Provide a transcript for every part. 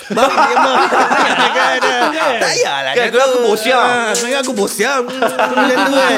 Bang, tak payahlah. Kan aku bosiang. Sebenarnya aku bosiang. Macam tu kan.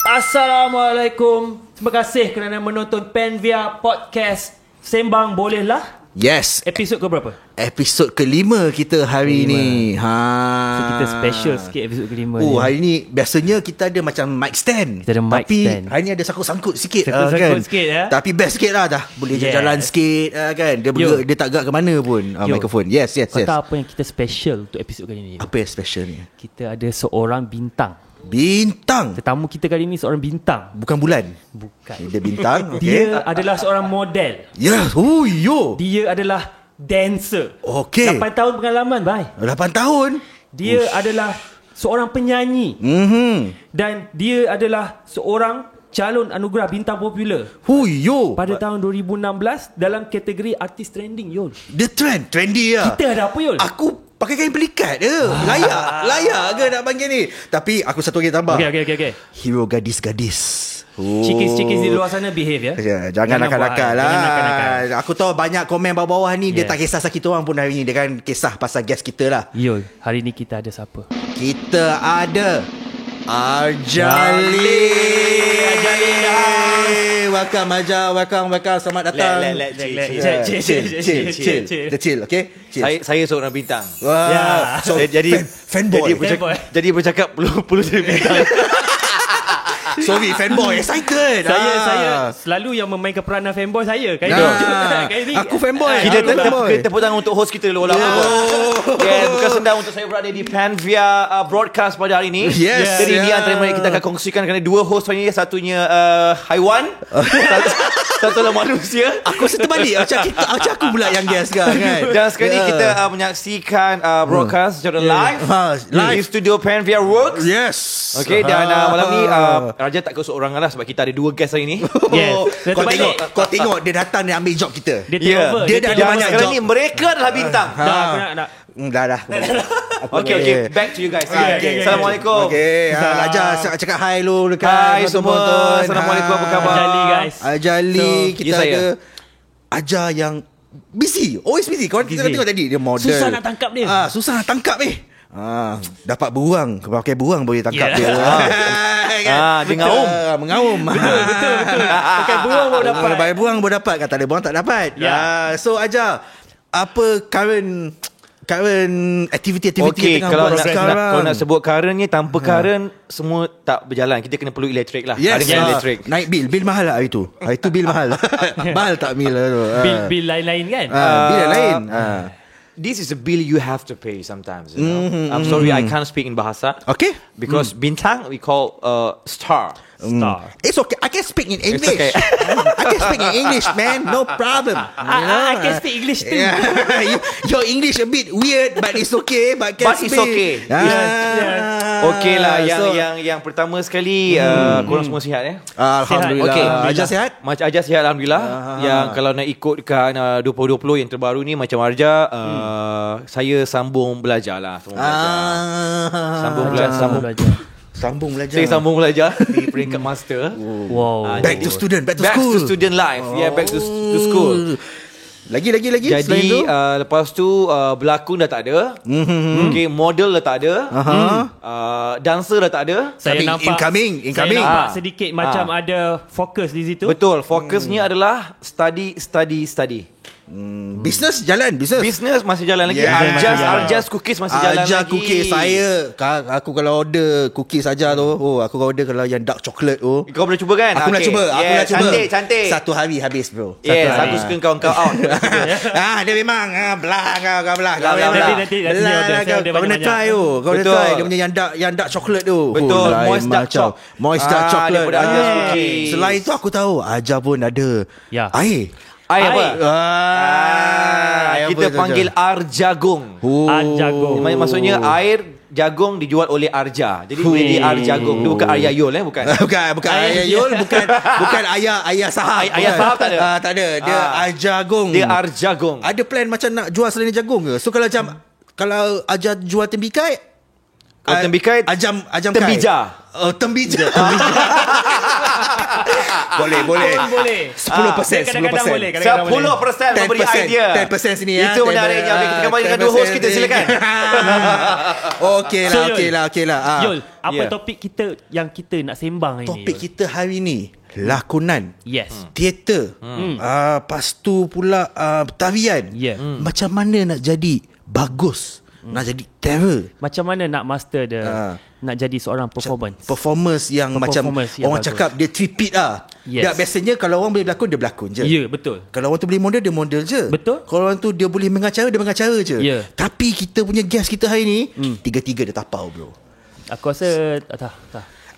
Assalamualaikum. Terima kasih kerana menonton Penvia Podcast. Sembang bolehlah. Yes. Episod ke berapa? Episod kelima kita hari ni. So kita special sikit episod kelima ni. Hari ni biasanya kita ada macam mic stand. Kita ada mic tapi stand. hari ni ada sangkut-sangkut sikit. Sangkut-sangkut kan? sikit, ya. Tapi best sikit lah dah. Boleh Yes. jalan sikit kan. Dia tak gerak ke mana pun mikrofon. Yes. Kau tahu apa yang kita special untuk episod kali ni? Apa yang special ni? Kita ada seorang bintang. Bintang. Tetamu kita kali ni seorang bintang. Bukan bulan. Bukan. Dia bintang. Dia adalah seorang model. Ya. Oh yo. Dia adalah dancer. Okey. 8 tahun pengalaman, bye. 8 tahun. Dia adalah seorang penyanyi. Dan dia adalah seorang calon anugerah bintang popular Yo. pada tahun 2016 dalam kategori artis trending, Yul. Dia trendy lah. Kita ada apa, Yul? Aku pakai kain pelikat je. Layak ke nak panggil ni? Tapi aku satu lagi tambah. Okay. Hero gadis-gadis. Cikis-cikis di luar sana behave, ya. Jangan nakal-nakal lah. Jangan nakal-nakal. Aku tahu banyak komen bawah-bawah ni. Dia Yes. tak kisah sakit orang pun hari ni. Dia kan kisah pasal guest kita lah. Yul, hari ni kita ada siapa? Kita ada Arjali. Welcome Arja. Welcome. Selamat datang. Chill. Okay. Saya seorang bintang. Wah. Ya. So, Jadi fanboy. Jadi bercakap perlu jadi bintang. Sorry, fanboy. Excited. Saya selalu yang memainkan peranan fanboy saya. Kali ni Aku fanboy. Kita Aku fanboy. tepuk tangan untuk host kita dulu lah. Bukan senang untuk saya berada di Penvia broadcast pada hari ini. Yes. Jadi di antara mereka kita akan kongsikan kerana dua host hari ini, satunya haiwan, satu adalah manusia. Aku serta balik. Macam aku pula yang guest kan. Dan sekarang ni kita menyaksikan broadcast secara live di studio Penvia Works. Yes. Okay, dan malam ni Raja tak keseorangan lah sebab kita ada dua guest hari ni. Yes. Kau tengok dia datang dia ambil job kita. Dia take over. Dia dah ada Dan banyak sekarang job. ni mereka adalah bintang. Nak. Dah. Okay, back to you guys. Okay. Assalamualaikum. Okay, Aja cakap hi lu dekat Hai semua. penonton. Assalamualaikum, apa khabar? Ajali, guys. Ajali, kita ya saya. ada Aja yang busy, always busy. Kau Busy. tengok tadi dia model. Susah nak tangkap dia. Susah nak tangkap dapat beruang, pakai beruang boleh tangkap Yeah. dia. Dia ngaum. Mengaum. Betul. Pakai buang baru dapat. Pakai buang baru dapat. Kata ada buang tak dapat. Yeah. So Aja, apa current aktiviti Okay, yang kalau tengah buat sekarang? kalau nak sebut current ni, tanpa current semua tak berjalan. Kita kena perlu elektrik lah. Yes, Hari ni elektrik. naik bil mahal lah hari tu. Hari tu bil mahal. Mahal tak bil tu? Bil lain-lain kan? Bil lain. This is a bill you have to pay sometimes. You know? I'm sorry, I can't speak in bahasa. Okay. Because bintang we call star. It's okay. I can speak in English. okay. I can speak in English, man. No problem. I can speak English too. Yeah. Your English a bit weird, but it's okay. But It's okay. Okay lah. Yang pertama sekali, korang semua sihat Alhamdulillah. Okay. Aja sihat? Macam Arja sihat, Alhamdulillah. Yang kalau nak ikut dekat 2020 yang terbaru ni, macam Arja, saya sambung belajar lah. Sambung belajar. Sambung belajar. Saya sambung belajar di peringkat master. Wow. Back to student. Back to Back school. to student life. Back to school. Lagi. Jadi lepas tu berlakon dah tak ada. Okay, model dah tak ada. Dancer dah tak ada. Saya nampak incoming. Saya nampak sedikit macam ada fokus di situ. Betul. Fokusnya adalah study. Business jalan. Business masih jalan lagi. Yeah. Arjas cookies masih jalan Aja lagi. cookies aku kalau order cookies saja tu, aku kalau order kalau yang dark chocolate tu. Kau boleh cuba kan? Aku nak cuba. Cantik. Satu hari habis, bro. Aku suka kau out. Dia memang belah kau belah. Nanti Kau kena try tu. Kau kena try dia punya yang dark chocolate tu. Betul. Moist dark chocolate. daripada Arjas cookies. Selain tu aku tahu Aja pun ada air. Air apa? Air Kita apa tu, panggil Aja? Arjagung. Arjagung. Maksudnya air jagung dijual oleh Arja. Jadi boleh di Arjagung. Dia bukan Arya Yul bukan. bukan ayah Yul, bukan ayah Sahab. Ayah Sahab tak ada. Tak ada. Dia Arjagung. Dia Arjagung. Ada plan macam nak jual selain jagung ke? So kalau Aja jual tembikai, Tembikai Ajam Tembija. Tembija. Boleh. Boleh. 10%. Kadang-kadang boleh. Kadang-kadang boleh. 10% memberi idea. 10% sini ya. Itu menariknya. Okay, kita kembali dengan dua host kita, silakan. Okey lah. Yul, apa Yeah. topik kita yang kita nak sembang hari ni? Topik kita hari ni lakonan, Yes. teater, lepas tu pula tarian. Yeah. Macam mana nak jadi bagus, nak jadi terror, Macam mana nak master nak jadi seorang performance yang macam Performance yang orang bagus. cakap dia tripit lah. Yes. Dah biasanya kalau orang boleh berlakon, dia berlakon je. Ya, betul. Kalau orang tu boleh model, dia model je. Betul. Kalau orang tu dia boleh mengacara, dia mengacara je. Ya. Tapi kita punya guest kita hari ni, tiga-tiga dia tapau bro. Aku rasa tak.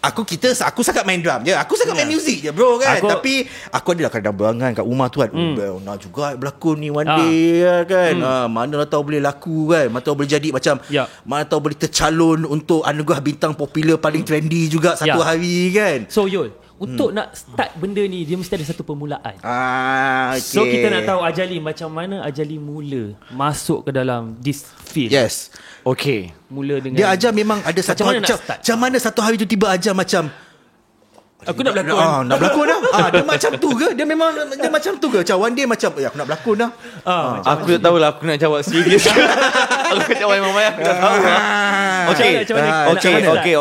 Aku sangat main drum je. Aku sangat main muzik je bro kan. Tapi aku adalah kadang berangan kat rumah tu kan. Nak juga berlakon ni one day kan. Mana lah tahu boleh laku kan. Mana tahu boleh jadi macam mana tahu boleh tercalon untuk anugerah bintang popular paling trendy juga satu hari kan. So Yul, untuk nak start benda ni, dia mesti ada satu permulaan. Okay. So kita nak tahu Ajali, macam mana Ajali mula masuk ke dalam this field. Yes. Okay. Mula dengan Dia ajar memang ada satu mana nak start? macam mana satu hari tu tiba ajar macam aku nak berlakon. nak berlakon dah. Dia macam tu ke? Dia memang dia macam tu ke? Macam one day macam aku nak berlakon dah. Aku tak tahulah aku nak jawab serius. Aku nak jawab memang aku tak tahu.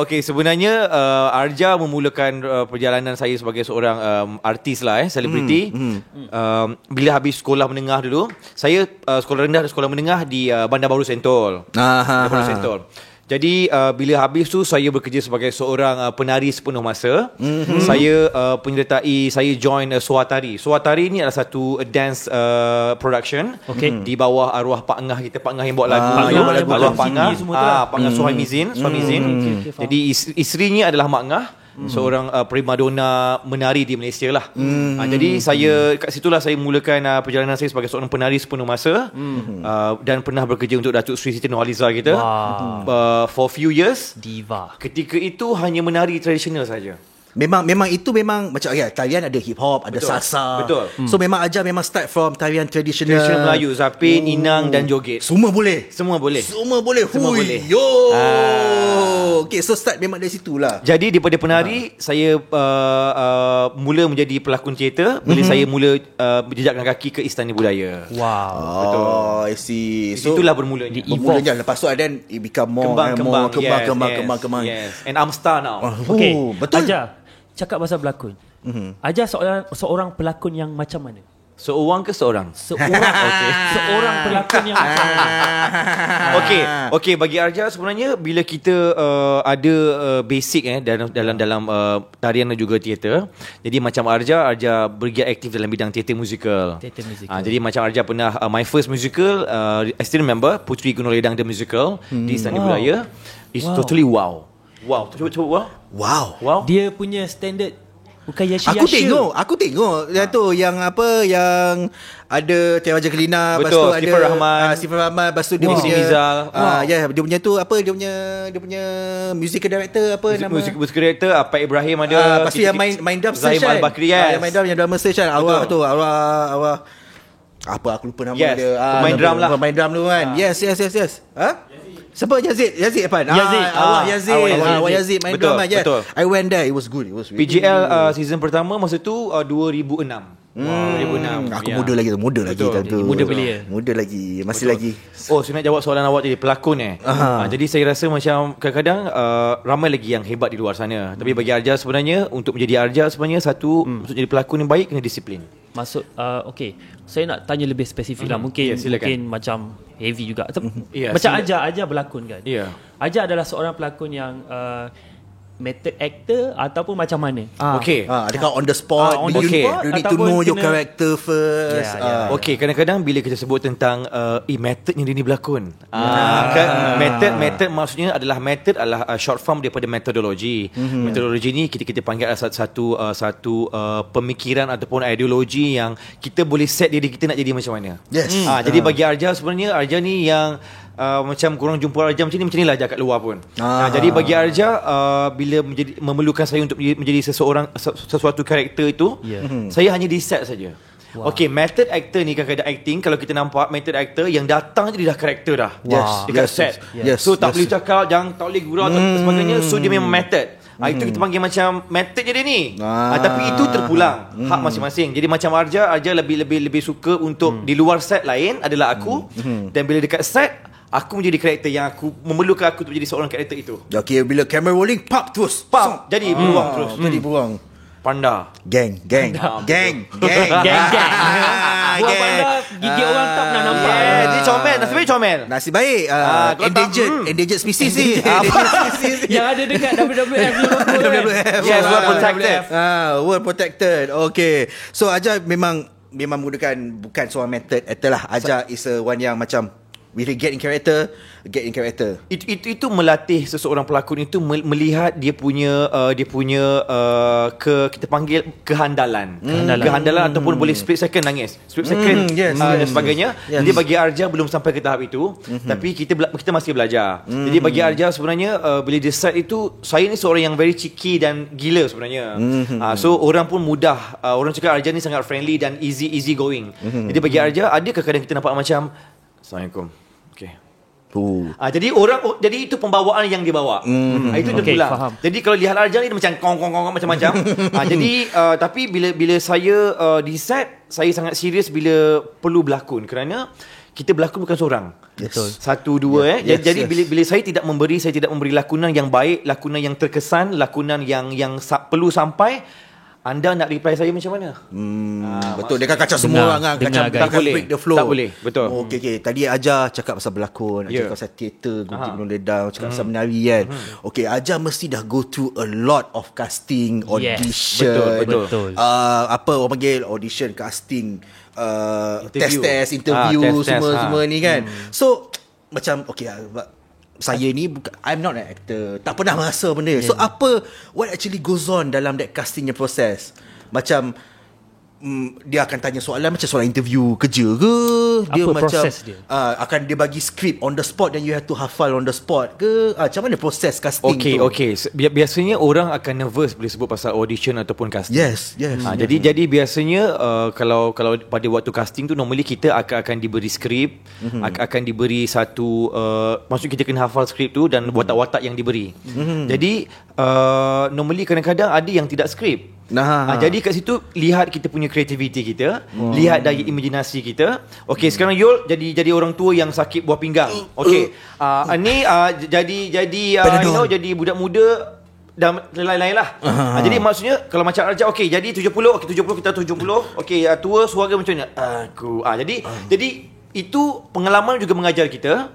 Okay. Sebenarnya Arja memulakan perjalanan saya sebagai seorang artis lah, selebriti. Bila habis sekolah menengah dulu, saya sekolah rendah dan sekolah menengah di Bandar Baru Sentol. Bandar Baru Sentol. Jadi bila habis tu saya bekerja sebagai seorang penari sepenuh masa. Saya saya join Suatari. Suatari ni adalah satu dance production di bawah arwah Pak Ngah kita. Pak Ngah yang buat lagu. Arwah Pak Ngah. Pak Ngah Suhaimizin. Jadi isterinya adalah Mak Ngah. Seorang primadona menari di Malaysia lah. Jadi saya kat situlah saya mulakan perjalanan saya sebagai seorang penari sepenuh masa. Dan pernah bekerja untuk Datuk Seri Siti Nurhaliza kita. For few years. Diva. Ketika itu hanya menari tradisional saja. Memang itu memang macam tarian ada hip hop, ada salsa. Betul. So memang ajar memang start from tarian tradisional. Tradisional Melayu, zapin, inang dan joget. Semua boleh. Semua boleh. Semua boleh. Yo. Okay, so start memang dari situlah. Jadi daripada penari saya mula menjadi pelakon teater bila saya mula berjejakkan kaki ke Istana Budaya. Wow. Betul. I see. So itulah bermulanya. Bermulanya lepas tu then it become more kembang. Yes. And I'm star now. Okay. Betul. Ajar, cakap pasal berlakon. Ajar seorang pelakon yang macam mana? Seorang ke seorang? Seorang pelakon yang macam mana? Okay, bagi Arja sebenarnya bila kita ada basic dalam tarian dan juga teater. Jadi macam Arja bergiat aktif dalam bidang teater musikal. Jadi macam Arja pernah my first musical I still remember Puteri Gunung Ledang the musical di Istana Budaya. It's totally wow. Cuba wow. Dia punya standard bukan Yasha. Aku tengok yang tu yang ada Tiara Raja Kelina, lepas tu ada Sifar Rahman, lepas tu dia punya Mizal. dia punya tu apa dia punya musical director apa nama? Music director Pak Ibrahim ada. Lepas tu yang main drum station. Zahim Al-Bakri. Yang main drum yang drama station. Arwah apa aku lupa nama dia. Pemain drum lah. Pemain drum tu kan. Yes. Siapa? Yazid apa? Yazid main betul, drama. Betul. I went there. It was good. It was really PJL season pertama masa tu 2006. 2006. Aku muda lagi time tu. Muda lagi. Masih lagi. Saya nak jawab soalan awak jadi pelakon jadi saya rasa macam kadang-kadang ramai lagi yang hebat di luar sana. Tapi bagi Arja sebenarnya untuk menjadi Arja sebenarnya untuk jadi pelakon yang baik kena disiplin. Maksud saya nak tanya lebih spesifik lah. Mungkin macam heavy juga. Macam Ajar berlakon kan. Ajar adalah seorang pelakon yang method actor ataupun macam mana? Adakah on the spot? You need to know your character first. Kadang-kadang bila kita sebut tentang method yang dia ni berlakon. Method maksudnya adalah short form daripada metodologi. Metodologi ni kita panggil adalah satu pemikiran ataupun ideologi yang kita boleh set diri kita nak jadi macam mana. Jadi bagi Arja sebenarnya Arja ni yang macam korang jumpa Arja macam ni lah kat luar pun. Jadi bagi Arja bila memerlukan saya untuk menjadi sesuatu karakter itu, saya hanya di set saja. Method actor ni kadang-kadang acting, kalau kita nampak method actor yang datang je dia dah karakter dah. Dekat set. So tak boleh cakap, tak boleh gurau dan sebagainya. So dia memang method. Itu kita panggil macam method je dia ni. Tapi itu terpulang hak masing-masing. Jadi macam Arja lebih suka untuk di luar set lain adalah aku, dan bila dekat set aku menjadi karakter yang aku memerlukan aku untuk menjadi seorang karakter itu. Okay, bila camera rolling, pop terus, pop, jadi beruang terus. Jadi beruang. Panda. Gang. Buang panda gigit orang tak pernah nampak. Dia comel, nasib baik comel. Nasib baik. Endangered species ni. Yang ada dekat WWF ni. Yes, world protected. World protected. Okay. So Aja memang menggunakan bukan seorang method actor lah. Aja is a one yang macam bila get in character. Itu melatih seseorang pelakon itu melihat dia punya kita panggil kehandalan ataupun boleh split second nangis, split second dan sebagainya. Jadi bagi Arja belum sampai ke tahap itu, tapi kita masih belajar. Jadi bagi Arja sebenarnya bila dia set itu, saya ni seorang yang very cheeky dan gila sebenarnya. So orang pun mudah, orang cakap Arja ni sangat friendly dan easy going. Jadi bagi Arja ada kadang-kadang kita nampak macam Assalamualaikum. Okay. Jadi itu pembawaan yang dia bawa. Itu terpulang. Faham. Jadi kalau lihat Arja ni dia macam kong macam-macam. Jadi tapi bila saya di set, saya sangat serius bila perlu berlakon, kerana kita berlakon bukan seorang. Betul. Satu dua Jadi bila saya tidak memberi lakonan yang baik, lakonan yang terkesan, lakonan yang perlu sampai, anda nak reply saya macam mana? Betul, dia kan kacau semua orang kan. Kacau, tak boleh break the flow. Tak boleh, betul. Okay. Tadi Aja cakap pasal berlakon, cakap pasal teater, Gunung Ledang, cakap pasal menari kan. Okay, Aja mesti dah go through a lot of casting, audition. Betul. Apa orang panggil audition, casting, test, interview, semua ni kan. So macam okay, saya ni I'm not an actor, tak pernah rasa benda. So what actually goes on dalam that castingnya proses? Macam dia akan tanya soalan macam soalan interview kerja ke? Dia apa macam proses dia? Akan dia bagi skrip on the spot dan you have to hafal on the spot ke? Macam mana proses casting tu? Okay. Biasanya orang akan nervous bila sebut pasal audition ataupun casting. Yes. Jadi biasanya kalau pada waktu casting tu normally kita akan diberi skrip, akan diberi satu maksud kita kena hafal skrip tu dan watak-watak yang diberi. Jadi normally kadang-kadang ada yang tidak skrip. Jadi kat situ lihat kita punya kreativiti kita, lihat daya imajinasi kita. Okay, sekarang Yul jadi orang tua yang sakit buah pinggang. Okay, ni jadi budak muda dan lain-lain lah. Jadi maksudnya kalau macam Arja, okay, jadi 70 kita 70. Okay, tua suara macam ni. Jadi itu pengalaman juga mengajar kita.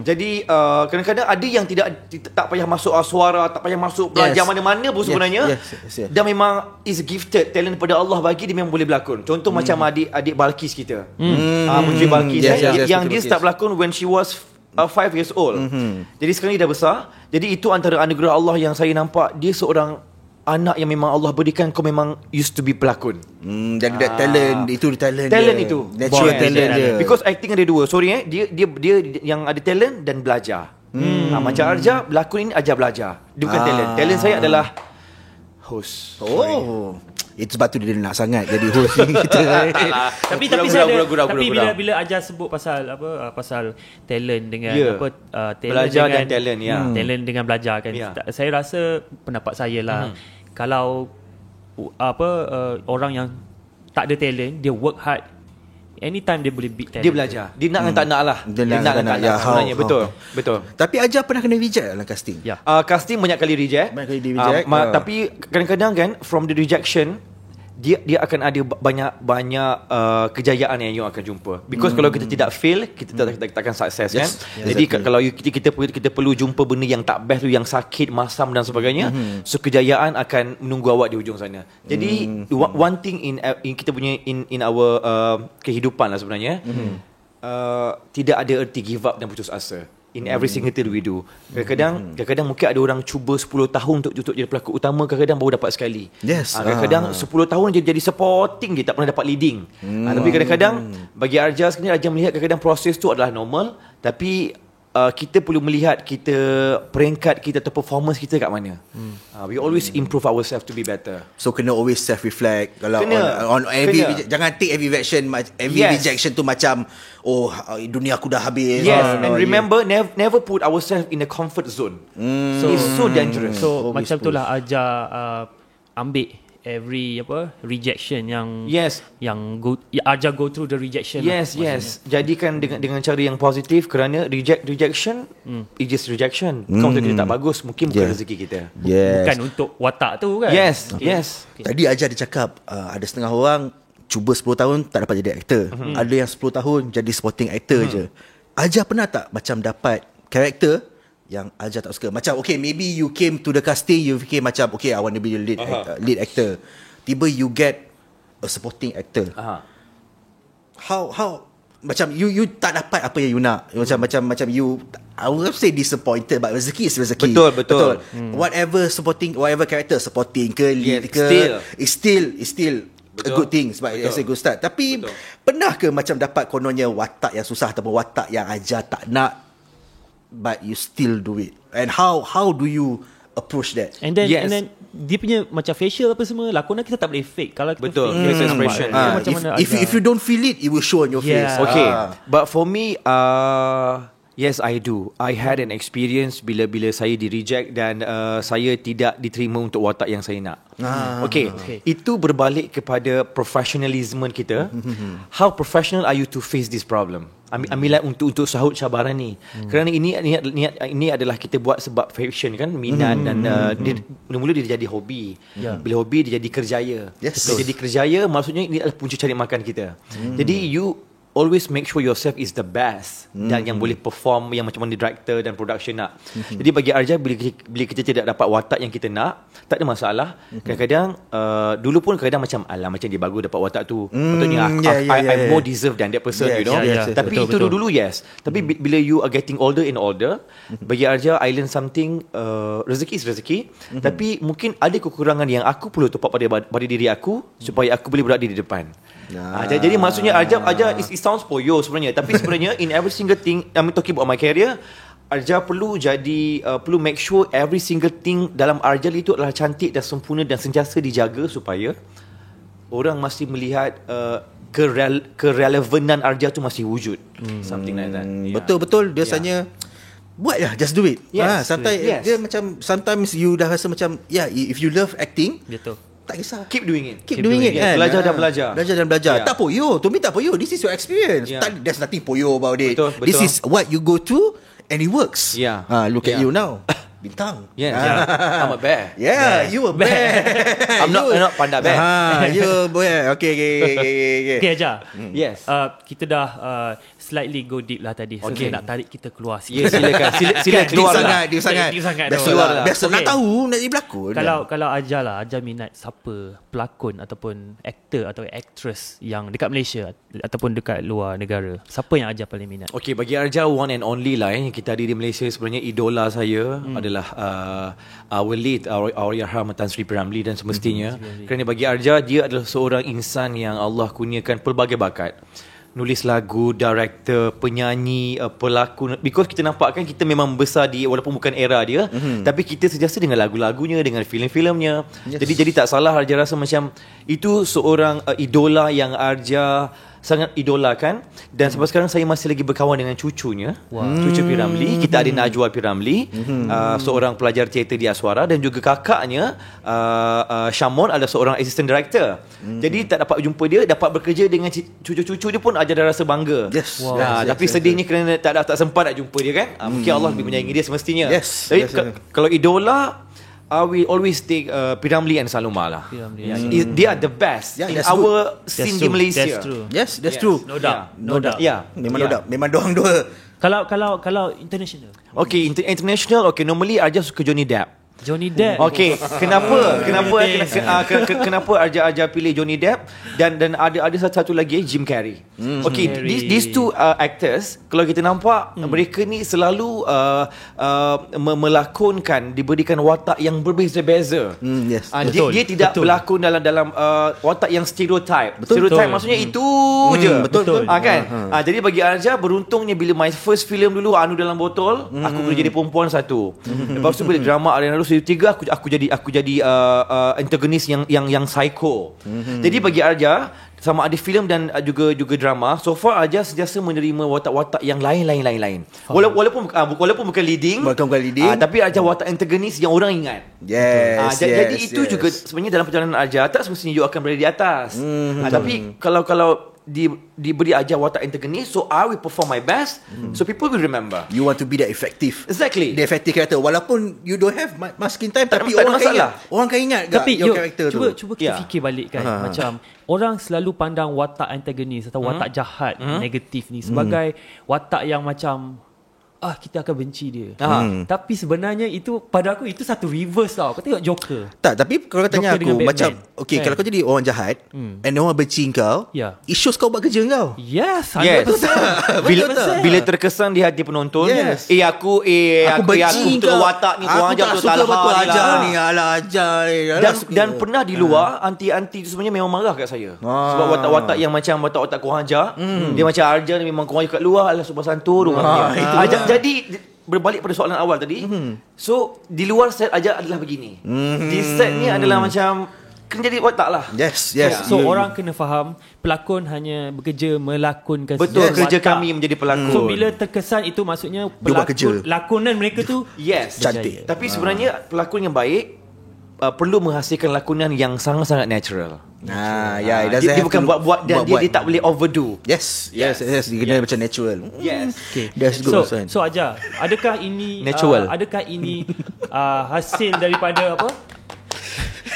Jadi kadang-kadang ada yang tak payah masuk suara, tak payah masuk belajar mana-mana pun sebenarnya. Yes. Dan memang is gifted, talent pada Allah bagi, dia memang boleh berlakon. Contoh macam adik Balkis kita. Puteri Balkis yang dia start berlakon when she was 5 years old. Jadi sekarang dia dah besar. Jadi itu antara anugerah Allah yang saya nampak. Dia seorang anak yang memang Allah berikan, kau memang used to be pelakon. Jadi that talent itu natural talent dia. Because acting ada dua. Dia yang ada talent dan belajar. Macam Arja berlakon ini, Arja belajar. Dia bukan talent. Talent saya adalah host. Itu sebab tu dia nak sangat jadi host ni kita. Tapi bila Aja sebut pasal pasal talent dengan talent belajar dengan dan talent talent dengan belajar kan. Saya rasa pendapat saya lah, kalau orang yang tak ada talent, dia work hard, anytime dia boleh beat talent. Dia belajar. Dia nak tak nak lah. Dia nak tak nak sebenarnya. Betul. Tapi Aja pernah kena reject dalam casting? Casting banyak kali reject. Tapi kadang-kadang kan from the rejection dia akan ada banyak kejayaan yang you akan jumpa. Because kalau kita tidak fail, kita takkan sukses kan. Jadi kalau kita perlu jumpa benda yang tak best tu, yang sakit, masam dan sebagainya. So kejayaan akan menunggu awak di hujung sana. Jadi one thing in kita punya in our kehidupan lah sebenarnya, tidak ada erti give up dan putus asa. In every single thing we do. Kadang-kadang mungkin ada orang cuba 10 tahun untuk jadi pelakon utama, kadang-kadang baru dapat sekali. Kadang-kadang 10 tahun jadi supporting, dia tak pernah dapat leading. Tapi kadang-kadang bagi Arja sebenarnya, Arja melihat kadang-kadang proses tu adalah normal, tapi kita perlu melihat kita peringkat kita atau performance kita kat mana. We always improve ourselves to be better. So kena always self-reflect. Kalau on every jangan take every rejection tu macam dunia aku dah habis. Yes, and remember never put ourselves in a comfort zone. So it's so dangerous. So macam itulah ajar ambil every rejection yang ajar go through the rejection. Yes. Jadikan dengan cara yang positif, kerana rejection is just rejection. Kau kita tak bagus, mungkin bukan rezeki kita. Bukan untuk watak tu kan. Yes. Tadi ajar dia cakap ada setengah orang cuba 10 tahun tak dapat jadi aktor. Ada yang 10 tahun jadi supporting actor je. Ajar pernah tak macam dapat karakter yang Ajar tak suka? Macam maybe you came to the casting, you fikir macam I want to be the lead actor. Tiba you get a supporting actor. How macam you tak dapat apa yang you nak. Macam you, I would say disappointed, but rezeki is rezeki. Betul. Whatever character, supporting ke lead ke, is still a good thing sebab it's a good start. Tapi pernah ke macam dapat kononnya watak yang susah ataupun watak yang Ajar tak nak, but you still do it? And how do you approach that? And then dia punya macam facial apa semua, lakonan kita tak boleh fake. Kalau kita face expression. If you don't feel it will show on your face. Okay. But for me, yes, I do. I had an experience bila saya di-reject dan saya tidak diterima untuk watak yang saya nak. Okay. Itu berbalik kepada professionalism kita. How professional are you to face this problem? Ambillah untuk sahut cabaran ni. Kerana ini adalah kita buat sebab passion kan, minat dan mula-mula dia jadi hobi. Bila hobi dia jadi kerjaya. Bila jadi kerjaya maksudnya ini adalah punca cari makan kita. Jadi you always make sure yourself is the best dan yang boleh perform yang macam mana director dan production nak. Jadi bagi Arja, bila kita tidak dapat watak yang kita nak, tak ada masalah. Kadang-kadang dulu pun kadang macam macam dia bagus dapat watak tu. Patutnya I more deserve than that person, you know. Tapi itu dulu yes. Tapi bila you are getting older and older, bagi Arja, I learn something, rezeki is rezeki. Tapi mungkin ada kekurangan yang aku perlu top up pada diri aku supaya aku boleh berada di depan. Jadi maksudnya Arja it sounds poyo sebenarnya, tapi sebenarnya in every single thing, I'm talking about my career, Arja perlu make sure every single thing dalam Arja itu adalah cantik dan sempurna dan sentiasa dijaga supaya orang masih melihat kerelevanan Arja tu masih wujud. Something like that. Betul biasanya buat lah, just do it. Dia macam sometimes you dah rasa macam if you love acting, betul, tak kisah, keep doing it. Kan? Belajar dan belajar. Tak poyo, to me tak poyo. This is your experience. There's nothing poyo about it. Betul. This is what you go through and it works. Look at you now. Bintang. I'm a bear. You a bear. I'm not panda bear. You bear. Okay. Okay Ajar. Yes. Kita dah slightly go deep lah tadi. So saya nak tarik kita keluar sikit. Silakan. Sila keluar lah. Deep sangat. Biasa nak tahu nak jadi pelakon. Kalau Ajar minat siapa pelakon ataupun aktor atau actress yang dekat Malaysia ataupun dekat luar negara, siapa yang Ajar paling minat? Okay, bagi Arja one and only lah kita ada di Malaysia, sebenarnya idola saya adalah our late Allahyarham Tan Sri P. Ramlee dan semestinya. Kerana bagi Arja, dia adalah seorang insan yang Allah kurniakan pelbagai bakat. Nulis lagu, director, penyanyi, pelakon. Because kita nampak kan kita memang besar di, walaupun bukan era dia, tapi kita sentiasa dengan lagu-lagunya, dengan filem-filmnya. Jadi tak salah Arja rasa macam itu seorang idola yang Arja sangat idolakan. Dan sampai sekarang saya masih lagi berkawan dengan cucunya, cucu P. Ramlee. Kita ada Najwa P. Ramlee, seorang pelajar teater di Aswara, dan juga kakaknya Shamon adalah seorang assistant director. Jadi tak dapat jumpa dia, dapat bekerja dengan cucu-cucu dia pun Ajar dah rasa bangga. Tapi sedihnya kerana tak sempat nak jumpa dia kan. Mungkin Allah lebih menyayangi dia semestinya. Tapi kalau idola, I will always take P. Ramlee and Saloma lah. They are the best in our scene di Malaysia. That's true. No doubt. Memang doang dua. Kalau international. Okay, international. Okay, normally Arja suka Johnny Depp. Johnny Depp. Okay, kenapa Arja pilih Johnny Depp dan ada satu lagi Jim Carrey. Okay, these two actors, kalau kita nampak mereka ni selalu melakonkan, diberikan watak yang berbeza-beza. Yes. Dia tidak berlakon dalam watak yang stereotype. Stereotype maksudnya itu je. Betul. Kan? Jadi bagi Arja, beruntungnya bila my first film dulu Anu Dalam Botol, aku boleh jadi perempuan satu. Lepas tu bila drama Ariana Rose 3, aku jadi antagonis yang psycho. Jadi bagi Arja, sama ada filem dan juga drama, so far Arja sentiasa menerima watak-watak yang lain. Walaupun bukan leading, tapi Arja watak antagonis yang orang ingat. Jadi itu juga sebenarnya dalam perjalanan Arja tak semestinya you akan berada di atas. Tapi kalau diberi ajar watak antagonis, so I will perform my best, so people will remember. You want to be that effective. Exactly. The effective character, walaupun you don't have masking time, tapi orang kan ingat tapi your character tu. Cuba kita fikir balik kan, macam orang selalu pandang watak antagonis atau watak jahat, negatif ni sebagai watak yang macam kita akan benci dia. Tapi sebenarnya itu, pada aku itu satu reverse tau. Kau tengok Joker. Tak, tapi kalau kau tanya aku macam kalau kau jadi orang jahat and orang benci kau, it shows kau buat kerja kau. Yes, 100%. Bila terkesan di hati penonton, aku benci kau, watak ni kau ajar tu tak ajar ni, ajar. Dan pernah di luar anti-anti tu sebenarnya memang marah kat saya. Sebab watak-watak yang macam watak-watak kau ajar, dia macam Arja ni memang kau ajar kat luar, alah sopan santun dia. Jadi berbalik pada soalan awal tadi, so di luar set aja adalah begini, di set ni adalah macam kena jadi watak lah. Yes. So orang kena faham, pelakon hanya bekerja melakonkan. Betul, kerja kami menjadi pelakon. So bila terkesan itu maksudnya pelakon, lakonan mereka tu cantik. Tapi sebenarnya pelakon yang baik perlu menghasilkan lakonan yang sangat-sangat natural. Dia bukan buat dan dia tak boleh overdo. Yes. Dia kena macam natural. That's good. So Aja, adakah ini natural? Adakah ini hasil daripada apa?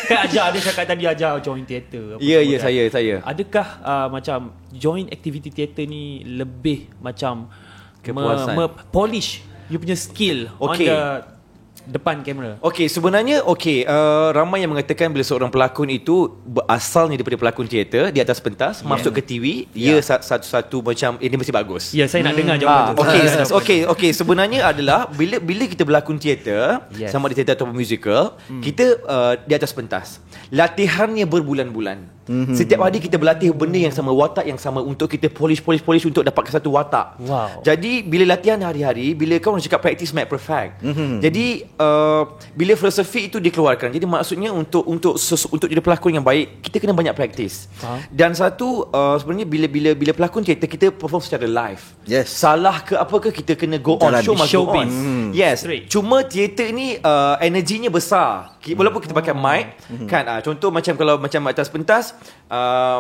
Kan Aja ada cakap tadi Aja join teater. Ya, saya. Adakah macam join activity teater ni lebih macam polish you punya skill on the depan kamera? Sebenarnya ramai yang mengatakan bila seorang pelakon itu asalnya daripada pelakon teater di atas pentas masuk ke TV, ia satu macam ini mesti bagus. Saya nak dengar jawapan tu. Sebenarnya adalah bila kita berlakon teater, sama ada teater ataupun musical, kita di atas pentas. Latihannya berbulan-bulan. Setiap hari kita berlatih benda yang sama, watak yang sama untuk kita polish untuk dapatkan satu watak. Jadi bila latihan hari-hari, bila kau orang cakap practice make perfect. Jadi bila filosofi itu dikeluarkan, jadi maksudnya untuk jadi pelakon yang baik, kita kena banyak practice. Dan satu sebenarnya bila pelakon kita perform secara live. Salah ke apa ke kita kena go on, show on. Cuma teater ni energinya besar. Walaupun kita pakai mic kan, contoh macam kalau macam atas pentas,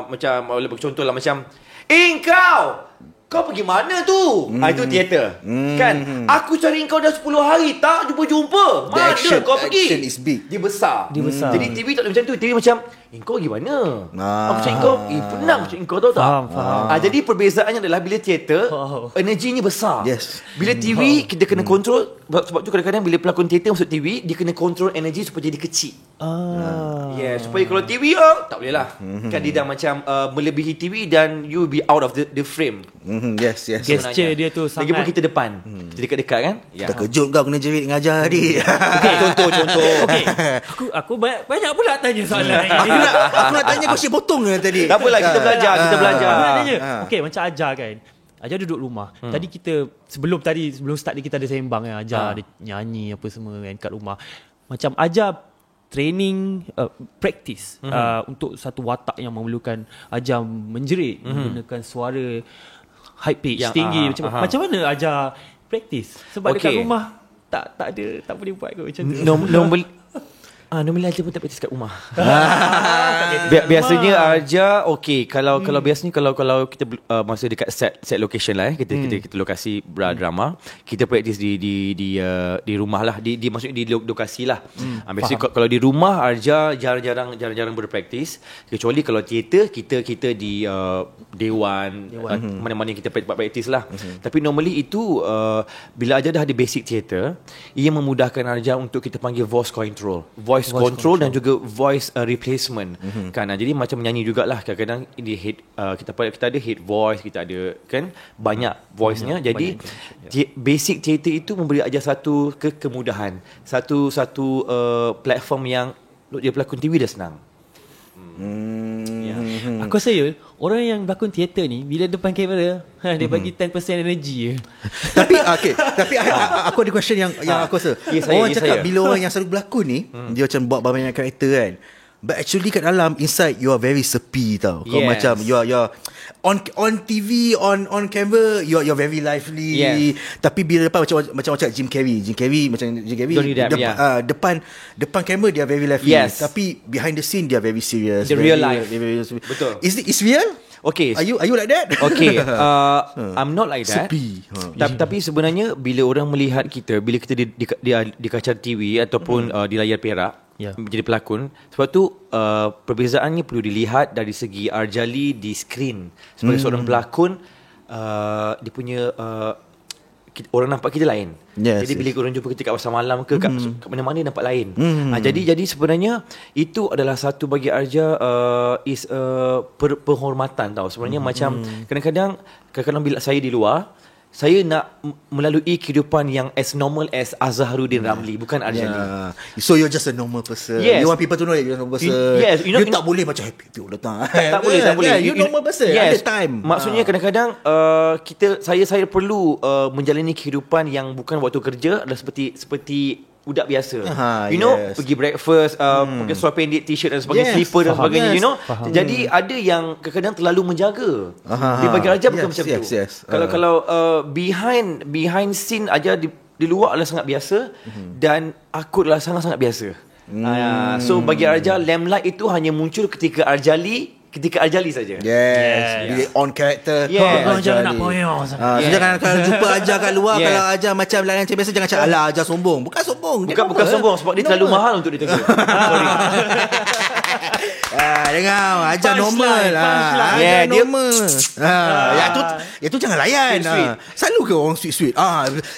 macam contohlah macam kau pergi mana tu? Itu teater. Kan? Aku cari kau dah 10 hari tak jumpa. Mana kau pergi? Action is big. Dia besar. Jadi TV tak macam tu. TV macam kau pergi mana? Aku cari kau penang cari kau, tahu tak? Faham. Jadi perbezaannya adalah bila teater energinya besar. Bila TV kita kena kontrol. Sebab tu kadang-kadang bila pelakon teater masuk TV, dia kena kontrol energi supaya jadi kecil. Supaya kalau TV tak boleh lah. Kan dia dah macam melebihi TV dan you be out of the frame. Gesture dia tu sangat. Lagipun kita depan, kita dekat-dekat kan. Terkejut kau kena jerit ngajar dia. Contoh. Aku banyak pula tanya soalan ni. Aku nak tanya kau si potong tadi. Tak apalah, kita belajar. Aku nak tanya. Macam Ajar kan, Ajar duduk rumah. Tadi kita sebelum start ni kita ada sembang kan, Ajar dia nyanyi apa semua kan kat rumah. Macam Ajar training practice untuk satu watak yang memerlukan Ajar menjerit menggunakan suara high pitch tinggi. Macam mana Ajar practice? Sebab dekat rumah tak ada, tak boleh buat kot macam tu. Normally Ajar pun tak practice kat rumah. Biasanya Arja kalau biasanya kalau kita masa dekat set location lah kita lokasi drama, kita practice di rumah lah, di maksudnya di lokasi lah. Biasanya kalau di rumah Arja jarang berpraktis, kecuali kalau teater kita di dewan. Mana-mana kita practice lah. Tapi normally itu bila Arja dah ada basic teater, ia memudahkan Arja untuk kita panggil voice control dan juga voice replacement. Kan, jadi macam menyanyi jugalah, kadang-kadang kita ada head voice, kita ada kan banyak voice-nya. Jadi basic theater itu memberi aja satu kemudahan, satu platform yang dia pelakon TV dah senang. Aku rasa orang yang berlakon teater ni bila depan kamera dia bagi 10% energy je. Tapi aku ada question yang aku rasa orang cakap bila orang yang selalu berlakon ni dia macam buat banyak karakter kan, but actually kat dalam inside you are very sepi tau. Kau macam you are on TV, on camera you are very lively. Tapi bila depan macam Jim Carrey depan kamera dia very lively. Tapi behind the scene dia very serious. The real life. Betul. Is real? Okay. Are you like that? Okay. I'm not like that. Sepi. Tapi sebenarnya bila orang melihat kita, bila kita di kaca TV ataupun di layar perak, menjadi pelakon, sebab tu perbezaannya perlu dilihat dari segi Arjali di skrin. Sebagai seorang pelakon, dia punya orang nampak kita lain. Jadi bila orang jumpa kita kat pasar malam ke kat mana-mana nampak lain. Jadi sebenarnya itu adalah satu bagi Arja is penghormatan tau. Sebenarnya macam kadang-kadang bila saya di luar, saya nak melalui kehidupan yang as normal as Azharuddin Ramli, bukan Arjali. So you're just a normal person. You want people to know that you're a normal person. You tak boleh macam happy all the time. Tak boleh. You normal person. Ada time. Maksudnya kadang-kadang saya perlu menjalani kehidupan yang bukan waktu kerja adalah seperti budak biasa. Pergi breakfast, pakai seluar pendek, t-shirt dan sebagainya, slipper dan sebagainya, Jadi ada yang kadang-kadang terlalu menjaga. Dia bagi Raja bukan macam tu. Kalau behind scene aja di luar adalah sangat biasa dan aku adalah sangat-sangat biasa. So bagi Raja, lamplight itu hanya muncul ketika Arjali saja. Bila on character. Jangan nak poyo. Jangan kalau jumpa Ajar kat luar, kalau Ajar macam lain macam biasa, jangan cakap alah Ajar sombong. Bukan sombong. Bukan sombong sebab dia terlalu mahal untuk ditegur. Sorry. Dengar Ajar normal. Ajar normal. Yang tu jangan layan. Selalu ke orang sweet-sweet.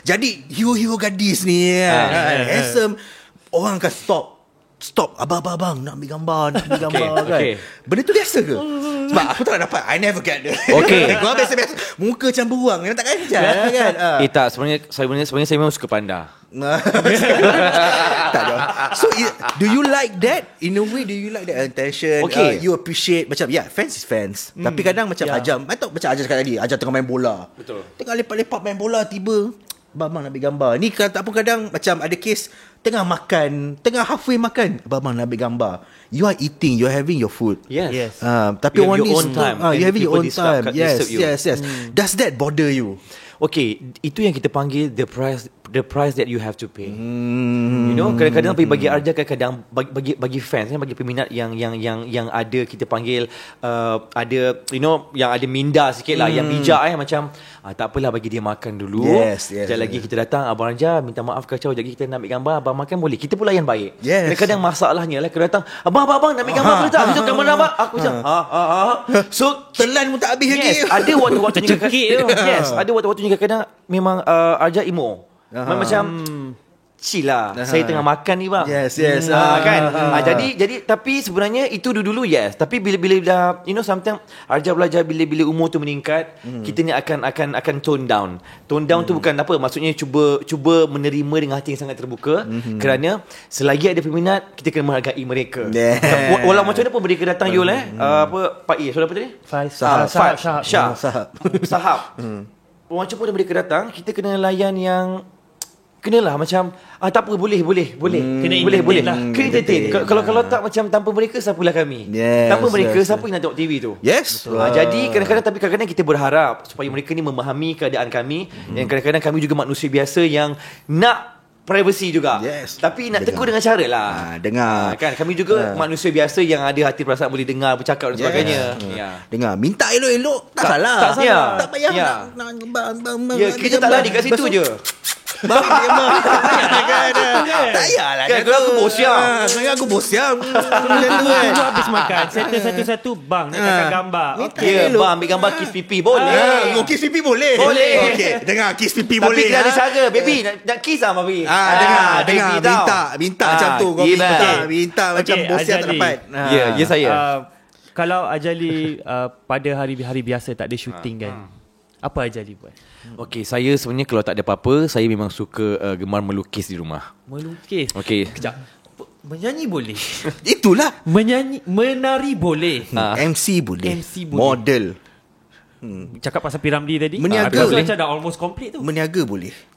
Jadi hero-hero gadis ni handsome, orang akan stop abang nak ambil gambar kan. Benda tu biasa ke? Sebab aku tak dapat, I never get it. Gua biasa muka macam beruang, tak ajar kan. Tak, sebenarnya saya memang suka panda. Tak ada. So do you like that? In a way, do you like that attention? You appreciate macam fans is fans. Tapi kadang macam Ajar, macam Ajar cakap tadi, Ajar tengah main bola. Betul. Tengah lepak-lepak main bola, tiba Abang nak ambil gambar. Ni tak pun kadang macam ada kes tengah makan, tengah halfway makan, Abang nak ambil gambar. You are eating, you are having your food. Yes. Tapi you have your own time. You having your own time. Yes. Does that bother you? Itu yang kita panggil the price that you have to pay. Kadang-kadang bagi Arja, kadang bagi fans, bagi peminat yang ada, kita panggil ada yang ada minda sikit lah, yang bijak macam tak apalah, bagi dia makan dulu. Sekejap lagi kita datang, Abang Arja minta maaf kacau, sekejap lagi kita nak ambil gambar, abang makan boleh. Kita pun layan baik. Kadang-kadang masalahnya lah, kita datang, abang nak ambil gambar boleh tak? Aku cakap gambar abang. Aku macam so telan pun tak habis lagi. Ada waktu-waktunya ada waktu-waktunya kadang memang Arja emo. Macam chill lah. Saya tengah makan ni bang. Kan. Jadi tapi sebenarnya itu dulu tapi bila dah sometimes Arja belajar bila umur tu meningkat, kita ni akan tone down. Tone down tu bukan apa, maksudnya cuba menerima dengan hati yang sangat terbuka, kerana selagi ada peminat kita kena menghargai mereka. Walau macam mana pun mereka datang Yul Pak soalan apa tadi? Sahab. Macam pun mereka datang, kita kena layan yang kenalah macam tak apa, boleh kena entertain. Kalau tak macam tanpa mereka siapalah kami. Tanpa mereka siapa yang nak tengok TV tu? Jadi kadang-kadang kita berharap supaya mereka ni memahami keadaan kami, dan kadang-kadang kami juga manusia biasa yang nak privacy juga. Yes. Tapi nak tegur dengan cara lah. Dengar. Kan kami juga manusia biasa yang ada hati perasaan, boleh dengar, bercakap dan sebagainya. Dengar, minta elok-elok tak salah. Tak salah. Tak payah nak kita tak lari kat situ je. Tak payahlah. Kan aku bos siang. Sebenarnya aku bos siang. Tunggu habis makan, settle satu-satu, bang nak takkan gambar. Bang ambil gambar kiss pipi boleh. Kiss pipi boleh. Okey, dengar, kiss pipi boleh. Tapi kita ada cara, baby nak kiss lah baby. Dengar, minta macam tu. Kau minta macam bos siang tak dapat. Ya saya. Kalau Ajali pada hari-hari biasa tak ada syuting kan, apa Ajali buat? Okey, saya sebenarnya kalau tak ada apa-apa, saya memang suka gemar melukis di rumah. Melukis? Okey. Kejap. Menyanyi boleh. Itulah. Menari boleh. MC boleh. Model. Cakap pasal Piramli tadi. Meniaga boleh. Macam dah almost complete tu. Meniaga boleh.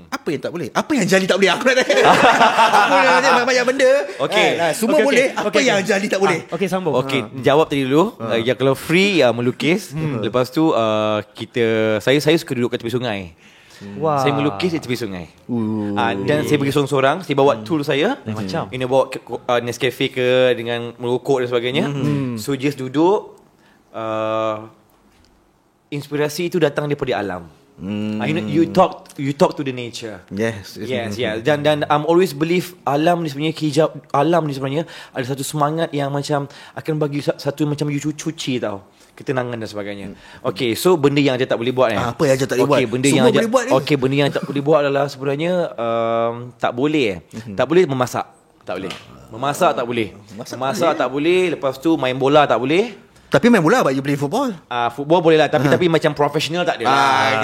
Apa yang tak boleh? Apa yang Jali tak boleh? Aku nak tanya. Aku nak tanya banyak benda. Okey. Semua boleh. Apa yang Jali tak boleh? Okey, sambung. Okey, jawab tadi dulu. Yang kalau free melukis. Lepas tu saya suka duduk kat tepi sungai. Wow. Saya melukis di tepi sungai. Dan saya pergi sorang-sorang. Saya bawa tool saya. Macam ini bawa Nescafe ke dengan merokok dan sebagainya. So just duduk. Inspirasi itu datang daripada alam. You talk to the nature. Yes. Dan I'm always believe alam ni sebenarnya, hijab alam ni sebenarnya ada satu semangat yang macam akan bagi satu macam you cuci tau, ketenangan dan sebagainya. Okay, so benda yang Aja tak boleh buat apa yang Aja tak boleh buat? Benda semua yang Aja, boleh buat ni. Okay, benda yang tak boleh buat adalah sebenarnya tak boleh tak boleh memasak. Tak boleh. Memasak tak boleh. Memasak tak boleh. Lepas tu main bola tak boleh. Tapi main bola, but you play football. Football boleh lah, tapi macam profesional tak ada lah.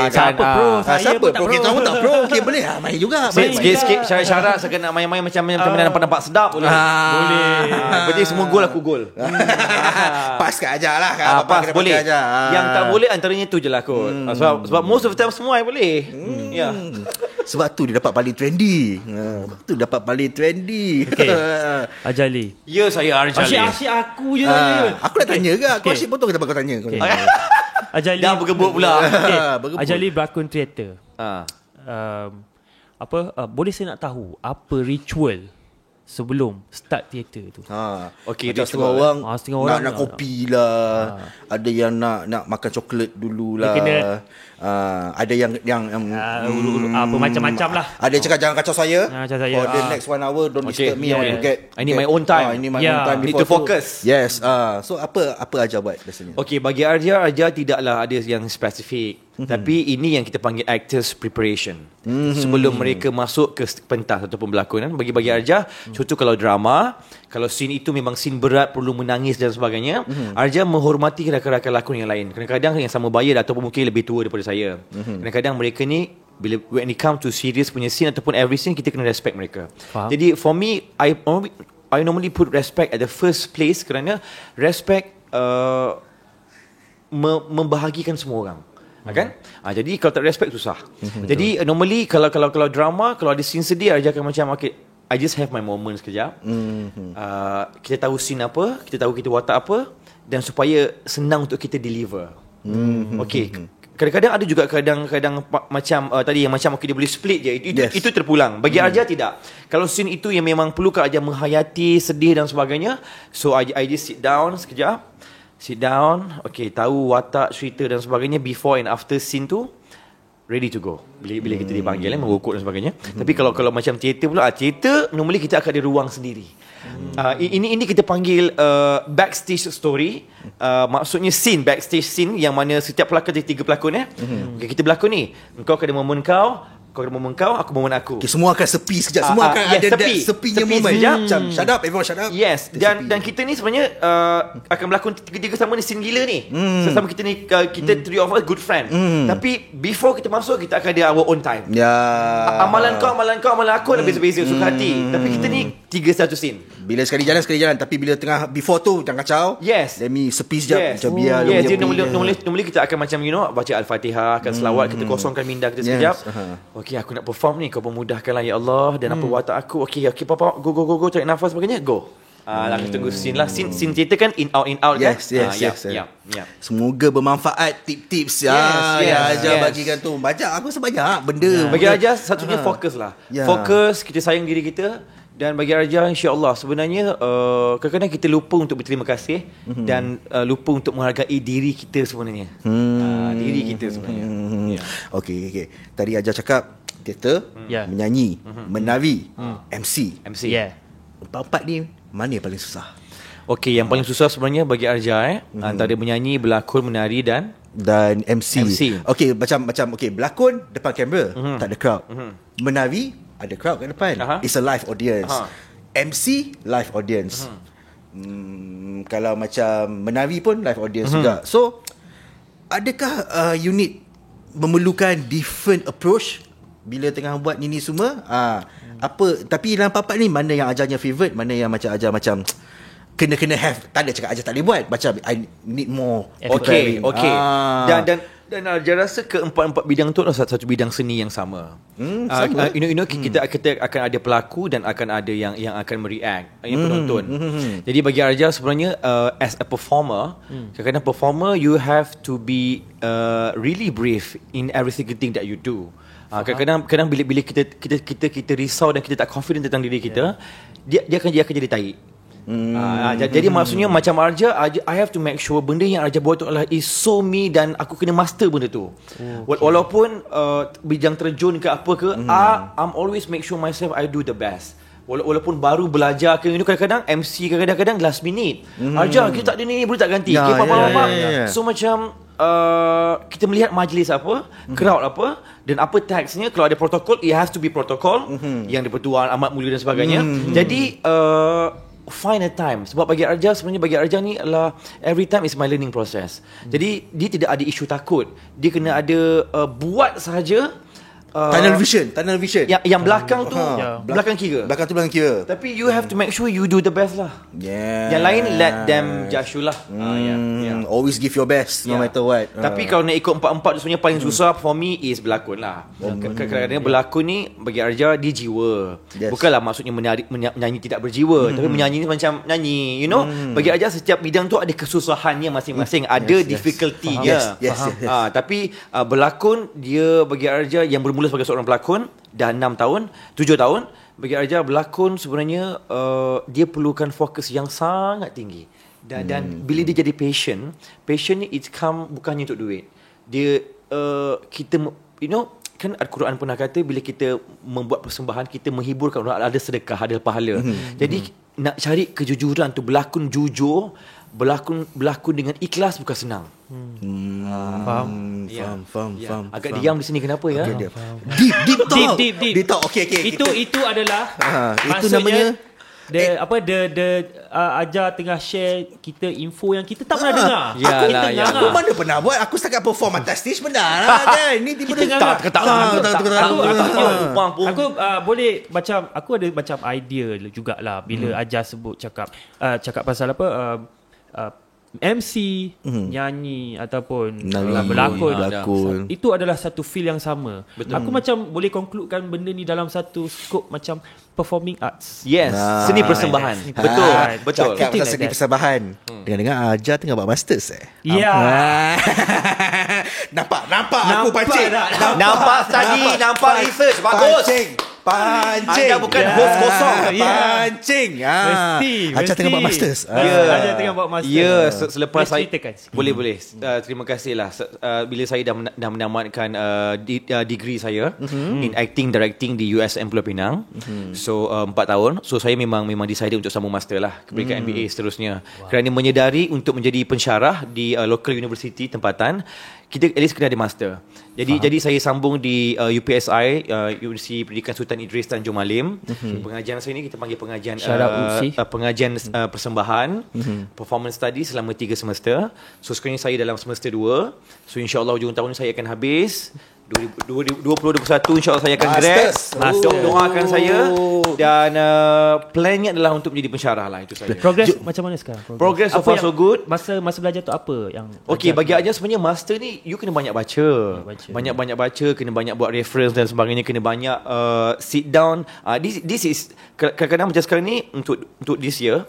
Siapa pro? Saya pun tak pro. Kita pun tak pro. Okay, boleh lah. Main juga. Sikit-sikit syarat-syarat saya nak main-main macam nampak sedap boleh. Boleh. Berarti semua gol aku gol. Pas kat Aja lah. Pas boleh. Yang tak boleh antaranya tu je lah kot. Sebab most of the time semua boleh. Sebab tu dia dapat paling trendy. Okay. Ajali. Ya, saya Arjali. Asyik aku je tanya. Aku nak tanya ke? Kau asyik potong, kenapa kau tanya? Ajali dah bergebuk pula. Ajali berlakon teater. Boleh saya nak tahu apa ritual sebelum start teater tu? Okey, macam setengah orang nak kopi lah. Ada yang nak makan coklat dulu lah. Ada yang macam-macam lah. Ada yang cakap jangan kacau saya. For the next 1 hour don't disturb me. I want to get I need my own time. I need my own time. Need to focus. Yes. So apa Aja buat biasanya? Okey, bagi Arja tidaklah ada yang spesifik. Tapi ini yang kita panggil actors preparation. Sebelum mereka masuk ke pentas ataupun berlakon. Bagi Arja, contoh kalau drama, kalau scene itu memang scene berat, perlu menangis dan sebagainya, Arja menghormati rakan-rakan lakon yang lain. Kadang-kadang yang sama bayar ataupun mungkin lebih tua daripada saya. Kadang-kadang mereka ni bila when it come to serious punya scene ataupun every scene, kita kena respect mereka. Faham? Jadi for me, I normally put respect at the first place, kerana respect membahagikan semua orang. Kan? Jadi kalau tak respect susah. Jadi normally kalau drama, kalau ada scene sedih, Arja akan macam I just have my moments sekejap. Kita tahu scene apa, kita tahu kita watak apa, dan supaya senang untuk kita deliver. Okay. Kadang-kadang ada juga kadang-kadang macam tadi yang macam dia boleh split je. Itu terpulang. Bagi Arja tidak. Kalau scene itu yang memang perlu Arja menghayati, sedih dan sebagainya, so I just sit down sekejap. Okay, tahu watak, cerita dan sebagainya, before and after scene tu ready to go. Bila kita dipanggil mengukut dan sebagainya. Tapi kalau macam teater pula, teater normally kita akan ada ruang sendiri. Ini kita panggil backstage story. Maksudnya scene, backstage scene, yang mana setiap pelakon ada 3 pelakon. Okay, kita berlakon ni, kau ada momen kau ada momen kau, aku momen aku. Okay, semua akan sepi sekejap. Semua akan ada sepinya momen. Macam shut up, everyone shut up. Yes. Dan kita ni sebenarnya akan berlakon tiga-tiga sama ni, scene gila ni. Sesama kita ni, kita three of us good friend. Tapi before kita masuk, kita akan ada our own time. Amalan kau, amalan aku dah beza-beza, suka hati. Tapi kita ni 3 satu scene. Bila sekali jalan. Tapi bila tengah before tu jangan kacau. Yes. Let me sepi sekejap. Macam biar. Yes. Normally kita akan macam baca Al-Fatihah, akan selawat, kita kosongkan minda kita sekejap. Okay, aku nak perform ni, kau pemudahkanlah ya Allah. Dan apa watak aku. Okay, papa, go, tarik nafas sebagainya, go. Kita tunggu scene lah. Scene cerita kan in out kan. Yes. Semoga bermanfaat tips-tips Arja bagikan tu. Aku rasa banyak benda. Bagi Arja satunya fokus lah. Fokus, kita sayang diri kita. Dan bagi Arja, insya-Allah sebenarnya kadang-kadang kita lupa untuk berterima kasih dan lupa untuk menghargai diri kita sebenarnya. Diri kita sebenarnya. Okey. Tadi Arja cakap teater, menyanyi, menari, MC. Empat ni mana yang paling susah? Okey, yang paling susah sebenarnya bagi Arja antara menyanyi, berlakon, menari dan MC. Okey, macam berlakon depan kamera, tak ada crowd. Menari ada crowd kat depan. It's a live audience. MC live audience. Kalau macam menari pun live audience juga. So adakah unit memerlukan different approach bila tengah buat ni semua? Tapi dalam papat ni mana yang Arjanya favourite, mana yang macam Arja macam kena have, tak ada cakap Arja tak boleh buat, macam I need more. Okay. Dan Arja rasa keempat-empat bidang tu adalah satu bidang seni yang sama. Sama. Kita akan ada pelaku dan akan ada yang akan mereact, penonton. Jadi bagi Arja sebenarnya as a performer, kadang-kadang performer you have to be really brave in every single thing that you do. Kadang-kadang bila kita risau dan kita tak confident tentang diri kita, dia akan jadi tahi. Jadi maksudnya macam Arja, I have to make sure benda yang Arja buat tu adalah is so me dan aku kena master benda tu. Walaupun bidang terjun ke apa ke, I'm always make sure myself I do the best. Walaupun baru belajar ke, kadang-kadang MC kadang-kadang last minute. Arja kita tak ada ni, boleh tak ganti? So macam kita melihat majlis apa, crowd apa, dan apa teksnya. Kalau ada protokol, it has to be protokol yang dipertuan amat mulia dan sebagainya. Jadi find a time. Sebab bagi Arja, sebenarnya bagi Arja ni adalah every time is my learning process. Jadi dia tidak ada isu takut. Dia kena ada buat sahaja. Tunnel vision. Yang belakang tu belakang kira. Tapi you have to make sure you do the best lah. Yang lain let them judge you lah. Always give your best no matter what. Tapi kalau nak ikut empat-empat tu sebenarnya paling susah for me is berlakon lah. Kadang-kadang berlakon ni bagi Arja dia jiwa. Bukanlah maksudnya menyanyi tidak berjiwa, tapi menyanyi ni macam nyanyi, Bagi Arja setiap bidang tu ada kesusahannya masing-masing, ada difficulty-nya. Tapi berlakon dia bagi Arja yang bermula sebagai seorang pelakon dah 6 tahun, 7 tahun, bagi Arja berlakon sebenarnya dia perlukan fokus yang sangat tinggi. Dan bila dia jadi passion ni it come bukannya untuk duit. Dia kita kan Al-Quran pernah kata bila kita membuat persembahan, kita menghiburkan orang, ada sedekah, ada pahala. Jadi nak cari kejujuran tu, berlakon jujur, berlakon dengan ikhlas bukan senang. Faham. Agak diam di sini kenapa ya? Deep talk. Okay. Itu adalah itu namanya Ajar tengah share kita info yang kita tak pernah dengar. Aku mana pernah buat. Aku setakat perform atas stage benar kan. Ni tiba-tiba aku boleh macam, aku ada macam idea jugalah bila Ajar sebut cakap pasal apa MC, nyanyi ataupun berlakon. Itu adalah satu feel yang sama. Betul. Aku macam boleh concludekan benda ni dalam satu skop macam performing arts. Yes, seni persembahan. Betul. Cakap pasal seni persembahan. Dengar Ajar tengah buat masters Nampak aku pancing. Nampak tadi, nampak research bagus. Pancing. Anda bukan host kosong. Pancing. Ajar tengah buat masters. Ajar tengah buat masters. Selepas saya boleh. Terima kasihlah bila saya dah menamatkan degree saya in acting directing di USM Pulau Pinang. So 4 tahun. So saya memang decided untuk sambung master lah ke peringkat MBA seterusnya. Kerana menyedari untuk menjadi pensyarah di local university tempatan, kita at least kena ada master. Jadi saya sambung di UPSI, Universiti Pendidikan Sultan Idris Tanjung Malim. Pengajian saya ni kita panggil pengajian persembahan, performance study selama 3 semester. So sekarang ni saya dalam semester 2. So insya-Allah hujung tahun ni saya akan habis 2021 insyaAllah saya akan grad. Doakan saya. Dan plannya adalah untuk menjadi pensyarah lah. Itu saja. Progress macam mana sekarang? Progress so far so good. Masa belajar tu apa yang bagi Ajar sebenarnya master ni you kena banyak baca. Banyak baca, kena banyak buat reference dan sebagainya, kena banyak sit down. This is kadang-kadang macam sekarang ni untuk this year,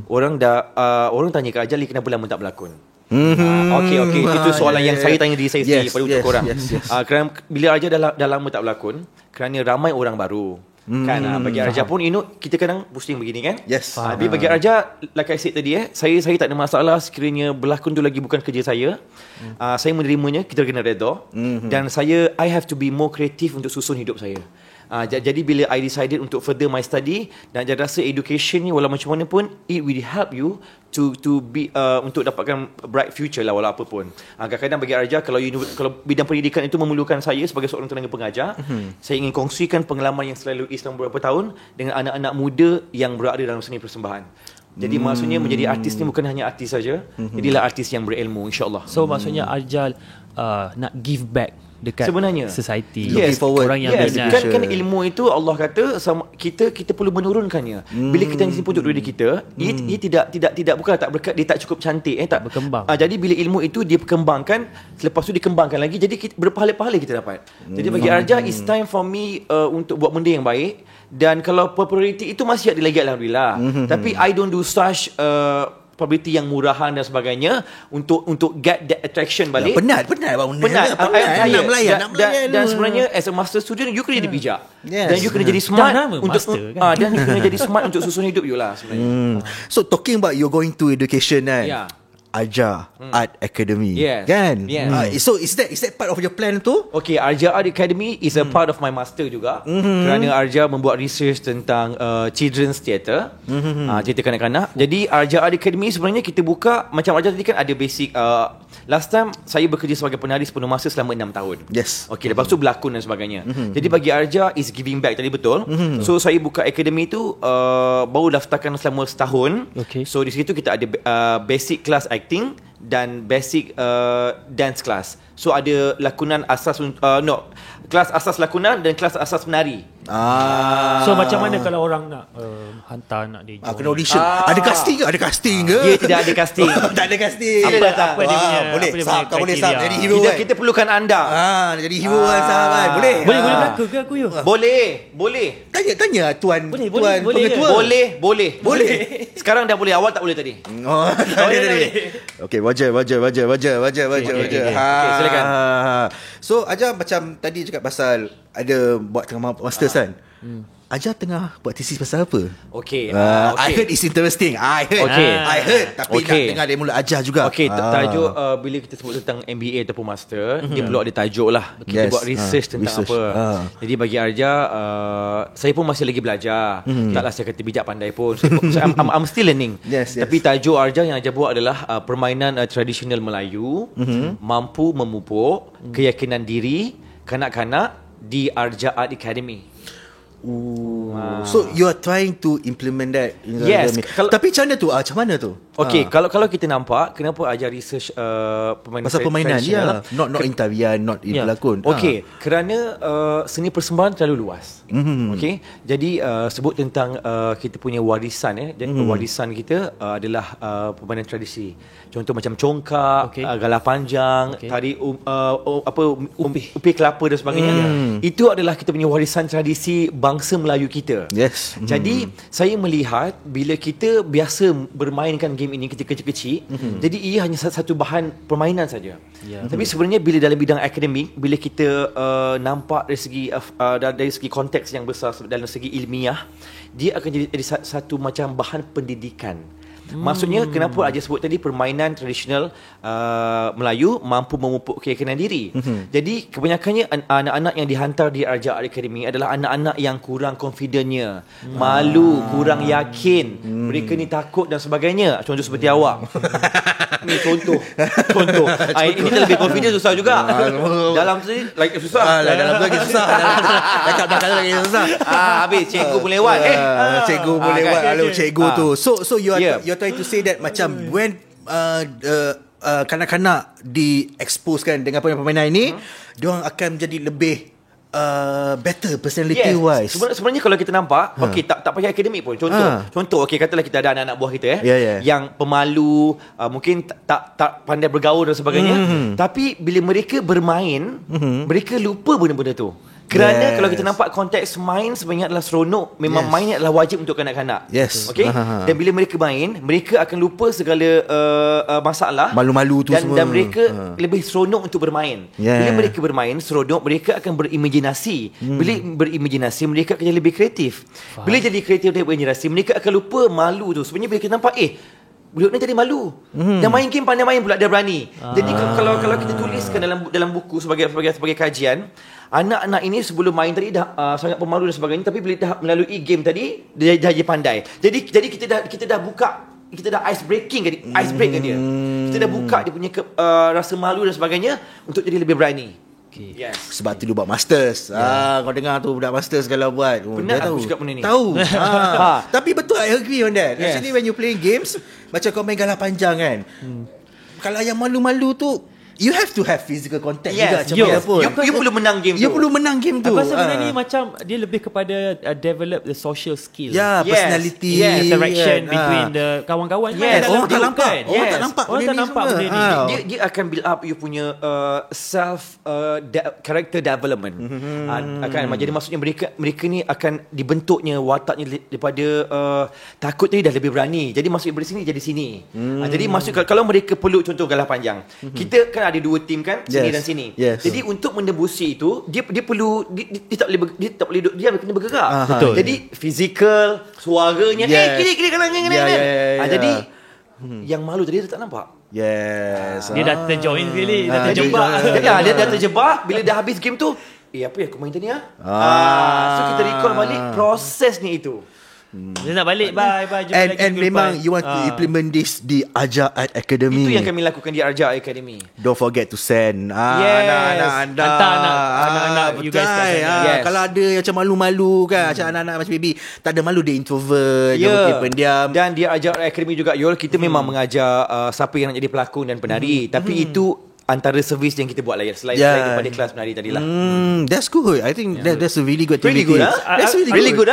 orang tanya ke Ajar kenapa lama tak berlakon. Okey itu soalan yang saya tanya diri saya sendiri pada untuk korang. Kerana bila Ajar dah lama tak berlakon, kerana ramai orang baru. Kan bagi Arja pun kita kadang pusing begini kan. Tapi bagi Arja, like I said tadi saya tak ada masalah sekiranya berlakon tu lagi bukan kerja saya. Saya menerimanya, kita kena redha. Dan I have to be more creative untuk susun hidup saya. Jadi bila I decided untuk further my study, dan saya rasa education ni walau macam mana pun it will help you to be untuk dapatkan bright future lah walau apa pun. Kadang-kadang bagi Arja, kalau bidang pendidikan itu memerlukan saya sebagai seorang tenaga pengajar, saya ingin kongsikan pengalaman yang saya lalui selama beberapa tahun dengan anak-anak muda yang berada dalam seni persembahan. Jadi maksudnya menjadi artis ni bukan hanya artis saja, jadilah artis yang berilmu, insyaAllah. So maksudnya Arja nak give back dekat sebenarnya society. Orang yang kan ilmu itu Allah kata kita perlu menurunkannya. Bila kita hanya simpan untuk diri kita, ia tidak bukan tak berkat, dia tak cukup cantik, tak berkembang. Jadi bila ilmu itu dia perkembangkan, selepas tu dikembangkan lagi, jadi berpahala-pahala kita dapat. Jadi bagi Arja, it's time for me untuk buat benda yang baik. Dan kalau populariti itu masih ada lagi, alhamdulillah. Tapi I don't do such publicity yang murahan dan sebagainya untuk get that attraction balik. Penat nak melayan. Dan sebenarnya as a master student you kena jadi bijak. Dan you kena jadi smart dan you kena jadi smart untuk susun hidup you lah sebenarnya. So talking about you're going to education kan. Arja Art Academy kan? So is that part of your plan tu? Okay, Arja Art Academy is a part of my master juga. Kerana Arja membuat research tentang children's theatre, cerita kanak-kanak. Jadi Arja Art Academy sebenarnya kita buka, macam Arja tadi kan ada basic. Last time saya bekerja sebagai penari sepenuh masa selama 6 tahun. Okay, lepas tu berlakon dan sebagainya. Jadi bagi Arja is giving back tadi, betul. So saya buka academy tu baru daftarkan selama setahun. So di situ kita ada basic class acting dan basic dance class. So ada lakonan asas kelas asas lakonan dan kelas asas menari. So macam mana kalau orang nak hantar, nak dia kena audition? Ada casting ke? Dia tidak ada casting. Tak ada casting. Apa dia punya? Boleh sah jadi hero. Kita perlukan anda. Jadi hero kan. Boleh berlakon ke aku you? Boleh. Tanya tuan pengetua. Boleh. Sekarang dah boleh, awal tak boleh tadi. Tadi. Okey, wajar. Okay, silakan. So Ajar macam tadi cakap pasal ada buat tengah masters kan. Ajar tengah buat thesis pasal apa? Okay. I heard it's interesting. I heard tapi nak dengar dari mulut Ajar juga. Tajuk bila kita sebut tentang MBA ataupun master, dia perlu ada tajuk lah. Kita buat research tentang apa. Jadi bagi Ajar, saya pun masih lagi belajar. Taklah saya kata bijak pandai pun. I'm still learning. Tapi tajuk Ajar yang Ajar buat adalah permainan tradisional Melayu, mampu memupuk keyakinan diri kanak-kanak di Arja Art Academy. So you are trying to implement that in tapi macam mana tu? Okay, kalau kita nampak kenapa Ajar research pasal permainan dia, not in tarian, not in pelakon. Okay, kerana seni persembahan terlalu luas. Okay, jadi sebut tentang kita punya warisan dan warisan kita adalah permainan tradisi. Contoh macam congkak, galah panjang, tari upi kelapa dan sebagainya. Itu adalah kita punya warisan tradisi bangsa Melayu kita. Jadi saya melihat bila kita biasa bermainkan game ini ketika kecil-kecil, jadi ia hanya satu bahan permainan saja. Tapi sebenarnya bila dalam bidang akademik, bila kita nampak dari segi konteks yang besar dalam segi ilmiah, dia akan jadi satu macam bahan pendidikan. Maksudnya kenapa Ajar sebut tadi permainan tradisional Melayu mampu memupuk keyakinan diri. Jadi kebanyakannya anak-anak yang dihantar di Arja Art Academy adalah anak-anak yang kurang confidentnya, malu, kurang yakin, mereka ni takut dan sebagainya. Contoh seperti awak. Ni contoh. Ini lebih confident susah juga. Dalam tu susah. Dalam tu lagi susah. Dekat belakang lagi susah. Habis cikgu pun lewat. Cikgu pun lewat. Cikgu tu. So you're trying to say that macam when kanak-kanak di-expose kan dengan permainan ini, diorang akan menjadi lebih better personality wise. Sebenarnya kalau kita nampak, okey, tak payah akademik pun. Contoh okey, katalah kita ada anak-anak buah kita yang pemalu, mungkin tak pandai bergaul dan sebagainya, tapi bila mereka bermain, mereka lupa benda-benda tu. Kerana kalau kita nampak konteks main sebenarnya adalah seronok. Memang main adalah wajib untuk kanak-kanak. Okay? Dan bila mereka main, mereka akan lupa segala masalah, malu-malu tu semua. Dan mereka lebih seronok untuk bermain. Bila mereka bermain seronok, mereka akan berimajinasi. Bila berimajinasi, mereka akan jadi lebih kreatif. Bila jadi kreatif dan berimajinasi, mereka akan lupa malu tu. Sebenarnya bila kita nampak budak ni jadi malu. Dan main game pandai main pula, dia berani. Jadi kalau kita tuliskan dalam buku sebagai kajian, anak-anak ini sebelum main tadi dah sangat pemalu dan sebagainya, tapi bila dah melalui game tadi dia dah jadi pandai. Jadi kita dah buka, kita dah ice break dia. Kita dah buka dia punya rasa malu dan sebagainya untuk jadi lebih berani. Sebab tu dia buat masters. Kau dengar tu budak masters kalau buat. Benar, aku cakap benda ni. Tahu. Tapi betul, I agree on that. Actually when you playing games, macam kau main galah panjang kan, kalau yang malu-malu tu, you have to have physical contact juga macam mana pun. You perlu menang game tu. You perlu menang game tu. Aku rasa benda ni macam dia lebih kepada develop the social skill. Personality, interaction between the kawan-kawan. Orang tak nampak. Orang tak nampak benda ni. Dia akan build up you punya self character development. Akan jadi maksudnya mereka ni akan dibentuknya wataknya daripada takut tadi dah lebih berani. Jadi masuk dari sini jadi sini. Jadi masuk kalau mereka perlu contoh galah panjang. Kita kan ada dua tim kan, sini dan sini. Jadi untuk menembusi itu dia perlu dia tak boleh dia kena bergerak. Betul. Jadi fizikal, suaranya kiri kanan. Jadi yang malu tadi dia tak nampak. Dia dah terjoin sekali, dah terjebak. Dia dah terjebak bila dah habis game tu. Apa yang aku main tadi so kita recall balik prosesnya itu. Dia nak balik bye jumpa lagi. And memang you want to implement this di Ajar Art Academy. Itu yang kami lakukan di Ajar Art Academy. Don't forget to send hantar anak-anak you guys kat sana. Kalau ada yang macam malu-malu kan, macam anak-anak macam baby tak ada malu, dia introvert, dia mungkin pendiam. Dan di Ajar Art Academy juga Yol, kita memang mengajar siapa yang nak jadi pelakon dan penari. Tapi itu antara servis yang kita buat lah selain daripada kelas menari tadi lah. That's good. I think that's a really good activity. That's really good.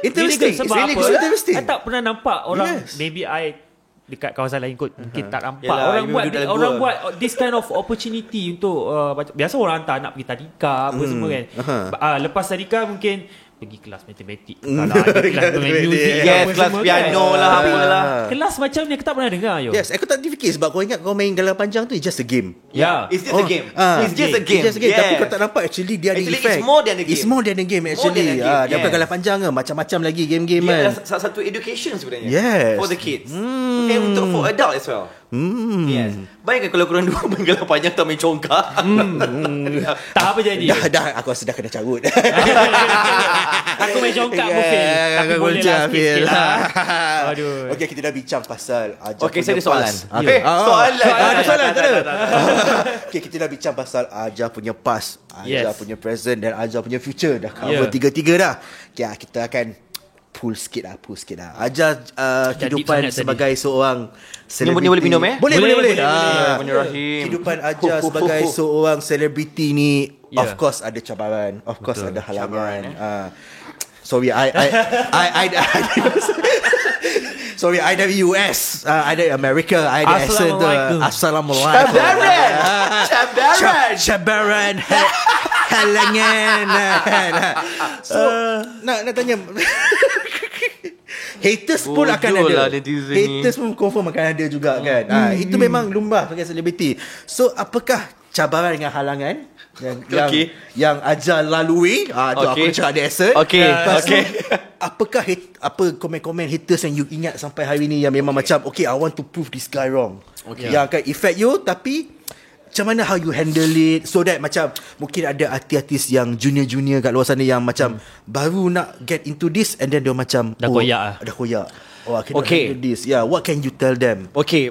Interesting. It's really interesting. I tak pernah nampak orang, maybe I dekat kawasan lain kot mungkin tak nampak. Yalah, orang buat this kind of opportunity untuk biasa orang hantar anak pergi tadika apa semua kan. Lepas tadika mungkin pergi kelas matematik, kalau ada kelas main muzik, kelas piano kan. lah, apalah. Kelas macam ni aku tak pernah dengar. Aku tak fikir sebab kau ingat kau main galah panjang tu just a game. It's just a game. It's just a game. Tapi kau tak nampak actually dia ada effect. It's more than a game. It's more than a game actually. Dia bukan galah panjang ke, macam-macam lagi game-game kan. Salah satu education sebenarnya. Yes. For the kids. And for adult as well. Yes. Bayangkan kalau korang dua main galah panjang tak main congkak. Tak apa jadi. Dah aku rasa dah kena carut. Aku main congkak pun fail. Tapi boleh lah sikit lah. Aduh. Okay, kita dah bincang pasal Ajar. Okay, saya ada soalan. Soalan tak ada. Okay, kita dah bincang pasal Ajar punya past, Ajar punya present dan Ajar punya future. Dah cover tiga-tiga dah. Okay, kita akan pull sikit lah. Ajar kehidupan sebagai seorang selebriti. Ni boleh minum Boleh. Kehidupan Ajar sebagai seorang selebriti ni of course ada cabaran, of course ada halangan. Sorry, I sorry, I dari US, I dari Amerika, I dari accent Assalamualaikum. Cabaran. Halangan. So nak tanya haters pun akan ada. Haters pun confirm akan ada juga kan. Itu memang lumrah sebagai selebriti. So apakah cabaran dengan halangan yang Ajar lalui? Aku cakap ada accent. Apakah apa komen-komen haters yang you ingat sampai hari ni yang memang macam I want to prove this guy wrong, yang akan affect you, tapi macam mana how you handle it, so that macam mungkin ada artis yang junior kat luar sana yang macam baru nak get into this and then dia macam dah koyak. Oh, I cannot handle this. Yeah, what can you tell them? Bagi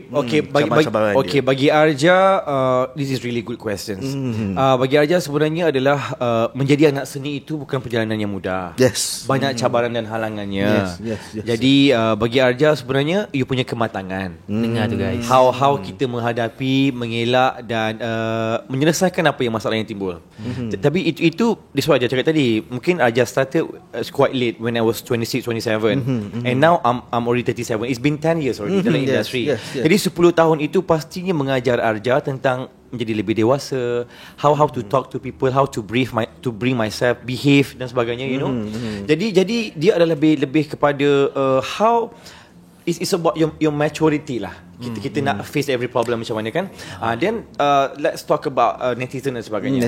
Arja, this is really good questions. Bagi Arja sebenarnya adalah menjadi anak seni itu bukan perjalanan yang mudah. Yes. Banyak cabaran dan halangannya. Yes. Jadi bagi Arja sebenarnya you punya kematangan. Dengar tu guys. How kita menghadapi, mengelak dan menyelesaikan apa yang masalah yang timbul. Tapi itu this what Arja cakap tadi. Mungkin Arja started quite late when I was 26, 27 and now I'm already 37. It's been 10 years already dalam industri. Jadi 10 tahun itu pastinya mengajar Arja tentang menjadi lebih dewasa, how to talk to people, how to bring myself, behave dan sebagainya, you know. Jadi dia adalah lebih kepada how it's about your maturity lah. Kita nak face every problem macam mana kan. Then let's talk about netizen dan sebagainya.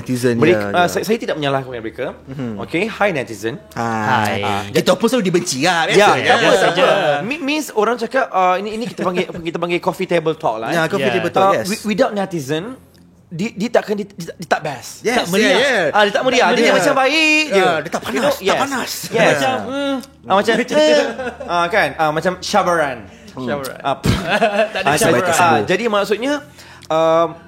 Saya tidak menyalahkan mereka. Okay, hi netizen. Hi. Kita pun selalu dibenci lah. Apa saja. Means orang cakap ini kita panggil coffee table talk lah. Coffee table talk. Yes. Without netizen, dia tak best. Yes, tak meriah. Dia tak meriah. Dia macam baik je. Dia tak panas. Tak panas. Yes. Macam kan? Macam syabaran. Tak ada syabaran. Jadi maksudnya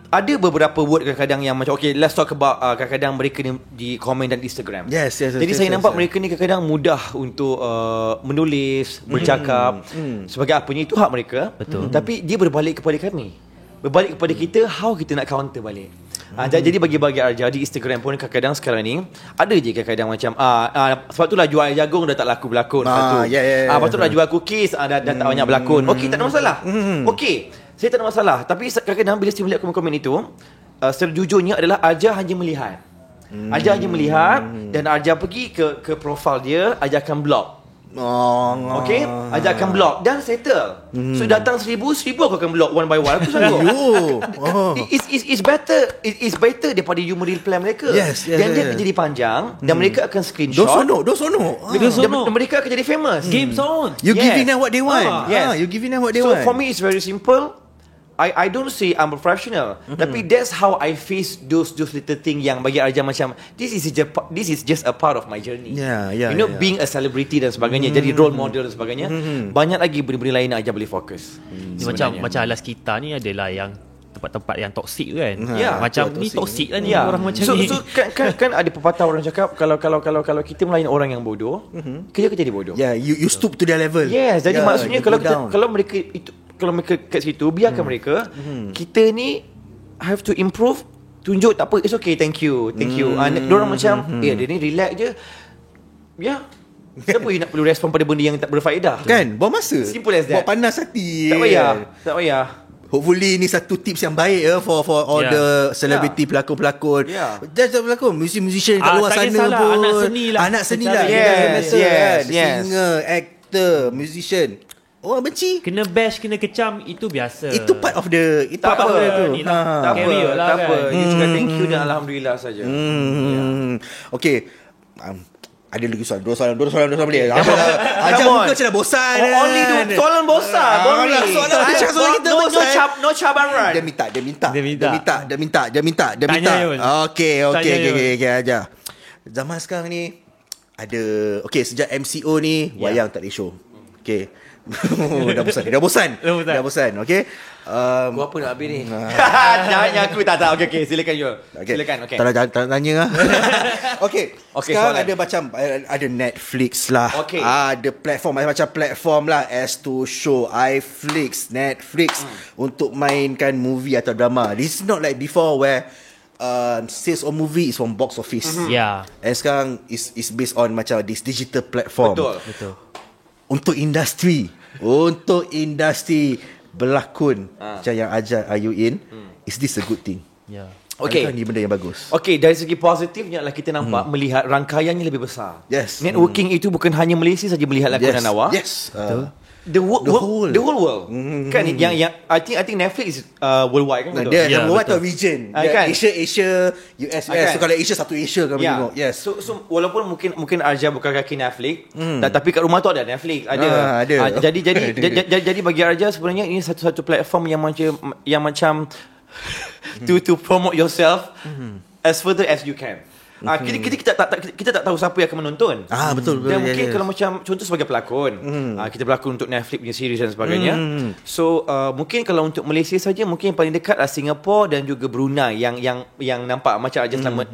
ada beberapa word kadang-kadang yang macam okay, let's talk about kadang-kadang mereka di komen dan Instagram. Yes. Jadi saya nampak mereka ni kadang-kadang mudah untuk menulis, bercakap sebagai apanya itu hak mereka. Betul. Tapi dia berbalik kepada kami. Berbalik kepada kita, how kita nak counter balik. Jadi bagi Arja di Instagram pun kadang-kadang sekarang ni ada je kadang-kadang macam sebab tu lah jual jagung dah tak laku berlakon. Lepas tu lah jual cookies dah tak banyak berlakon. Okey, tak ada masalah. Okey, saya tak ada masalah. Tapi kadang-kadang bila saya melihat komen-komen itu, sejujurnya adalah Arja hanya melihat. Arja hanya melihat dan Arja pergi ke profil dia, Arja akan block. Okay, Arja akan block dan settle. So datang 1,000 aku akan block one by one. Aku sanggup. It's better daripada you reply mereka. Yes. Dan dia akan jadi panjang dan mereka akan screenshot. Dosono. Dan mereka akan jadi famous. Games on. You giving them what they want. You giving them what they want. So for me it's very simple. I don't say I'm a professional, tapi that's how I face those little thing yang bagi Arja macam this is just a part of my journey. You know, being a celebrity dan sebagainya, jadi role model dan sebagainya. Banyak lagi benda-benda lain yang Arja boleh fokus. Macam alas kita ni adalah yang tempat-tempat yang toksik kan. Macam ni toksik lah ni orang macam ni. So kan ada pepatah orang cakap kalau kita melayani orang yang bodoh, kita jadi bodoh. You stoop to their level. Yes, jadi maksudnya kalau mereka kat situ, biarkan mereka. Kita ni have to improve. Tunjuk tak apa, it's okay, thank you. Diorang macam dia ni relax je. Kenapa you nak perlu respon pada benda yang tak berfaedah? Kan, buang masa. Simple as that. Buat panas hati. Tak payah. Hopefully ni satu tips yang baik for all the celebrity pelakon-pelakon. Just pelakon, musician kat luar sana pun. Anak seni lah. Yes. Singer, actor, musician. Orang benci, kena bash, kena kecam, itu biasa. Itu part of the Tak apa. You cakap thank you dan alhamdulillah saja. Okay, ada lagi soalan. Dua soalan boleh. Ajar muka macam dah bosan. Only soalan bosan. Soalan ada cakap soalan kita bosan. No cabaran. Dia minta. Okay, ajar. Zaman sekarang ni ada, okay, sejak MCO ni wayang tak ada show. Okay. Dah bosan. Okay. Gua apa nak habis ni? Jangan aku tak. Okay, silakan you. Silakan. Okay. Tak tanya lah. Okay. Sekarang soalan. Ada macam ada Netflix lah. Okay. Ada macam platform lah, S2 Show, iFlix, Netflix untuk mainkan movie atau drama. This is not like before where sales of movie is from box office. And sekarang is based on macam this digital platform. Betul. Untuk industri berlakon macam yang Ajar Ayuin, is this a good thing? Okay. Adakah ni benda yang bagus? Okay, dari segi positifnya lah kita nampak melihat rangkaiannya lebih besar. Yes. Networking itu bukan hanya Malaysia saja melihat lakonan awak. Yes. The whole world. Kan yang I think Netflix is worldwide kan. Dia worldwide atau region. Kan? Asia, US. So kalau Asia, satu Asia kami tengok. Yes. So walaupun mungkin Arja bukan kaki Netflix, tapi kat rumah tu ada Netflix, ada. Jadi bagi Arja sebenarnya ini satu platform yang macam to promote yourself as further as you can. Kita tak tahu siapa yang akan menonton. Betul. Dan mungkin kalau macam contoh sebagai pelakon, kita berlakon untuk Netflix punya series dan sebagainya. So mungkin kalau untuk Malaysia saja, mungkin yang paling dekat adalah Singapura dan juga Brunei yang nampak macam aja selama